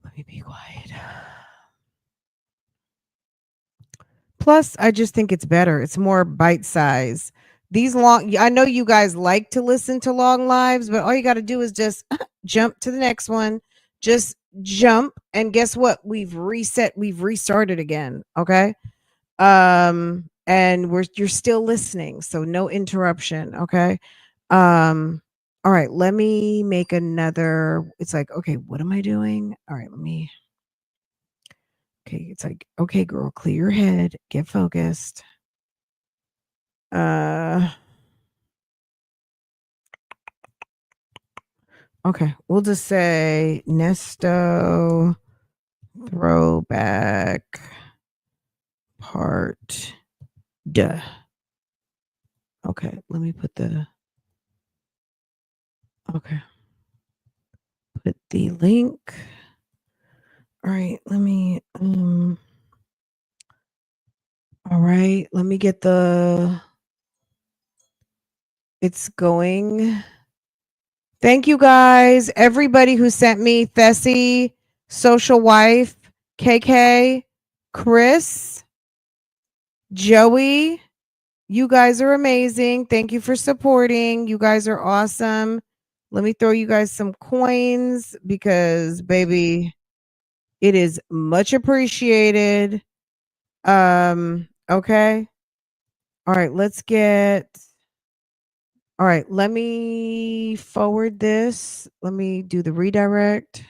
Let me be quiet. Plus, I just think it's better. It's more bite size. These long, I know you guys like to listen to long lives, but all you got to do is just jump to the next one. Just jump, and guess what? We've restarted again. Okay. And you're still listening, so no interruption. Okay. All right, let me make another. It's like, okay, what am I doing? All right, okay, it's like, okay, girl, clear your head, get focused. Okay, we'll just say Nesto throwback part duh. Okay, let me put put the link. All right, let me all right, let me get it's going. Thank you guys, everybody who sent me Thessie, Social Wife, KK, Chris, Joey. You guys are amazing. Thank you for supporting. You guys are awesome. Let me throw you guys some coins because, baby, it is much appreciated. Okay. All right, all right, let me forward this. Let me do the redirect.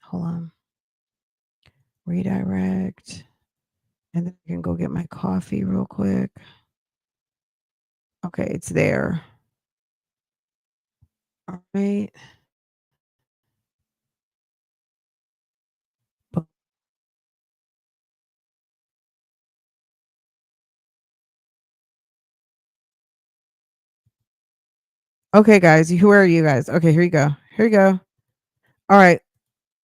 Hold on. Redirect. And then I can go get my coffee real quick. Okay, it's there. All right. Okay, guys, who are you guys? Okay, here you go. Here you go. All right.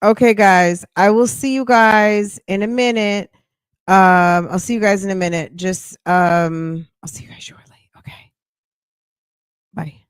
Okay, guys, I will see you guys in a minute. I'll see you guys in a minute. I'll see you guys shortly. Okay. Bye.